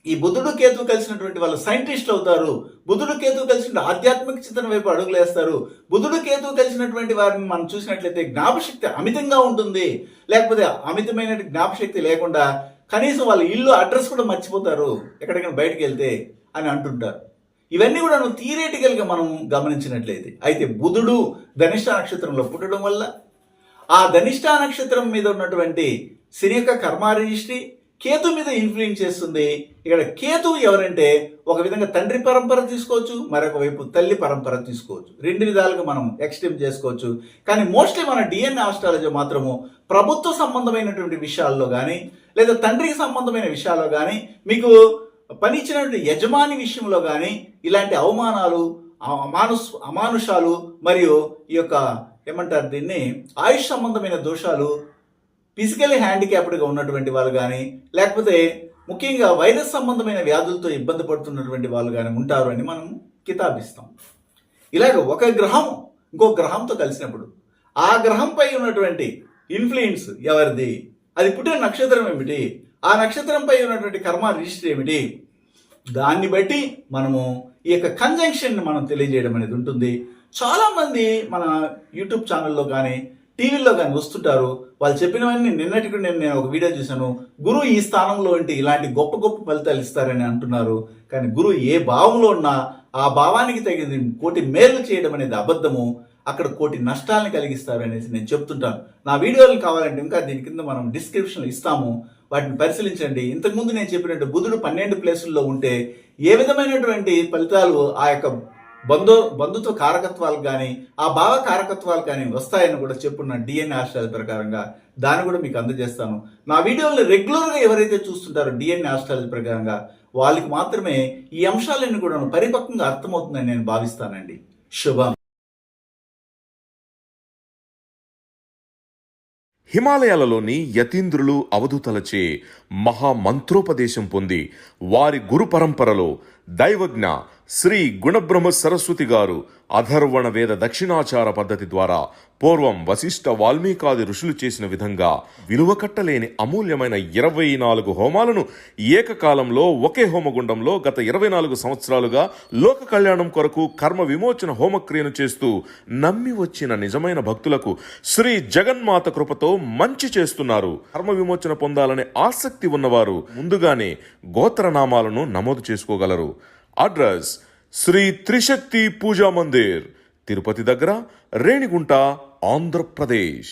ఈ బుధుడు కేతు కలిసినటువంటి వాళ్ళు సైంటిస్టులు అవుతారు. బుధుడు కేతు కలిసిన ఆధ్యాత్మిక చింతన వైపు అడుగులేస్తారు. బుధుడు కేతు కలిసినటువంటి వారిని మనం చూసినట్లయితే జ్ఞాపశక్తి అమితంగా ఉంటుంది. లేకపోతే అమితమైన జ్ఞాపశక్తి లేకుండా కనీసం వాళ్ళ ఇల్లు అడ్రస్ కూడా మర్చిపోతారు ఎక్కడికైనా బయటకు వెళ్తే అని అంటుంటారు. ఇవన్నీ కూడా థియరేటికల్గా మనం గమనించినట్లయితే, అయితే బుధుడు ధనిష్ట నక్షత్రంలో పుట్టడం వల్ల ఆ ధనిష్ట నక్షత్రం మీద ఉన్నటువంటి శని యొక్క కర్మ రిజిస్ట్రీ కేతు మీద ఇన్ఫ్లుయెన్స్ చేస్తుంది. ఇక్కడ కేతు ఎవరంటే ఒక విధంగా తండ్రి పరంపర తీసుకోవచ్చు, మరొక వైపు తల్లి పరంపర తీసుకోవచ్చు. 2 విధాలుగా మనం ఎక్స్టెండ్ చేసుకోవచ్చు. కానీ మోస్ట్లీ మన డిఎన్ఏ ఆస్ట్రాలజీ మాత్రము ప్రభుత్వ సంబంధమైనటువంటి విషయాల్లో కానీ, లేదా తండ్రికి సంబంధమైన విషయాల్లో కానీ, మీకు పని ఇచ్చినటువంటి యజమాని విషయంలో కానీ ఇలాంటి అవమానాలు, అమానుషాలు, మరియు ఈ యొక్క ఏమంటారు దీన్ని ఆయుష్ సంబంధమైన దోషాలు, ఫిజికల్లీ హ్యాండిక్యాప్డ్గా ఉన్నటువంటి వాళ్ళు కానీ, లేకపోతే ముఖ్యంగా వైరస్ సంబంధమైన వ్యాధులతో ఇబ్బంది పడుతున్నటువంటి వాళ్ళు కానీ ఉంటారు అని మనం కితాబిస్తాం. ఇలాగ ఒక గ్రహం ఇంకో గ్రహంతో కలిసినప్పుడు ఆ గ్రహంపై ఉన్నటువంటి ఇన్ఫ్లుయెన్స్ ఎవరిది, అది పుట్టిన నక్షత్రం ఏమిటి, ఆ నక్షత్రంపై ఉన్నటువంటి కర్మ రిజిస్టర్ ఏమిటి, దాన్ని బట్టి మనము ఈ యొక్క కంజంక్షన్ మనం తెలియజేయడం అనేది ఉంటుంది. చాలామంది మన యూట్యూబ్ ఛానల్లో కానీ టీవీల్లో కానీ వస్తుంటారు. వాళ్ళు చెప్పినవన్నీ నిన్నటికి నేను ఒక వీడియో చూశాను, గురువు ఈ స్థానంలో ఉంటే ఇలాంటి గొప్ప గొప్ప ఫలితాలు ఇస్తారని అంటున్నారు. కానీ గురువు ఏ భావంలో ఉన్నా ఆ భావానికి తగిన కోటి మేలు చేయడం అనేది అబద్ధము, అక్కడ కోటి నష్టాలను కలిగిస్తారు అనేసి నేను చెప్తుంటాను. నా వీడియోలు కావాలంటే ఇంకా దీని కింద మనం డిస్క్రిప్షన్లో ఇస్తాము, వాటిని పరిశీలించండి. ఇంతకుముందు నేను చెప్పినట్టు బుధుడు 12 ప్లేసుల్లో ఉంటే ఏ విధమైనటువంటి ఫలితాలు ఆ యొక్క బంధుత్వ కారకత్వాలు కానీ, ఆ భావ కారకత్వాలు కానీ వస్తాయని కూడా చెప్పున్న డిఎన్ఏ ఆస్ట్రాలజీ ప్రకారంగా దాన్ని కూడా మీకు అందజేస్తాను. నా వీడియోలు రెగ్యులర్గా ఎవరైతే చూస్తుంటారో డిఎన్ఏ ఆస్ట్రాలజీ ప్రకారంగా వాళ్ళకి మాత్రమే ఈ అంశాలన్నీ కూడా పరిపక్వంగా అర్థమవుతుందని నేను భావిస్తానండి. శుభం. హిమాలయాలలోని యతీంద్రులు అవధూతలచే మహామంత్రోపదేశం పొంది వారి గురు పరంపరలో దైవజ్ఞ శ్రీ గుణబ్రహ్మ సరస్వతి గారు అధర్వణ వేద దక్షిణాచార పద్ధతి ద్వారా పూర్వం వశిష్ఠ వాల్మీకాది ఋషులు చేసిన విధంగా విలువ కట్టలేని అమూల్యమైన 24 హోమాలను ఏకకాలంలో ఒకే హోమగుండంలో గత 24 సంవత్సరాలుగా లోక కళ్యాణం కొరకు కర్మ విమోచన హోమక్రియను చేస్తూ నమ్మి వచ్చిన నిజమైన భక్తులకు శ్రీ జగన్మాత కృపతో మంచి చేస్తున్నారు. కర్మ విమోచన పొందాలనే ఆసక్తి ఉన్నవారు ముందుగానే గోత్రనామాలను నమోదు చేసుకోగలరు. అడ్రస్ శ్రీ త్రిశక్తి పూజా మందిర్, తిరుపతి దగ్గర, రేణిగుంట, ఆంధ్రప్రదేశ్.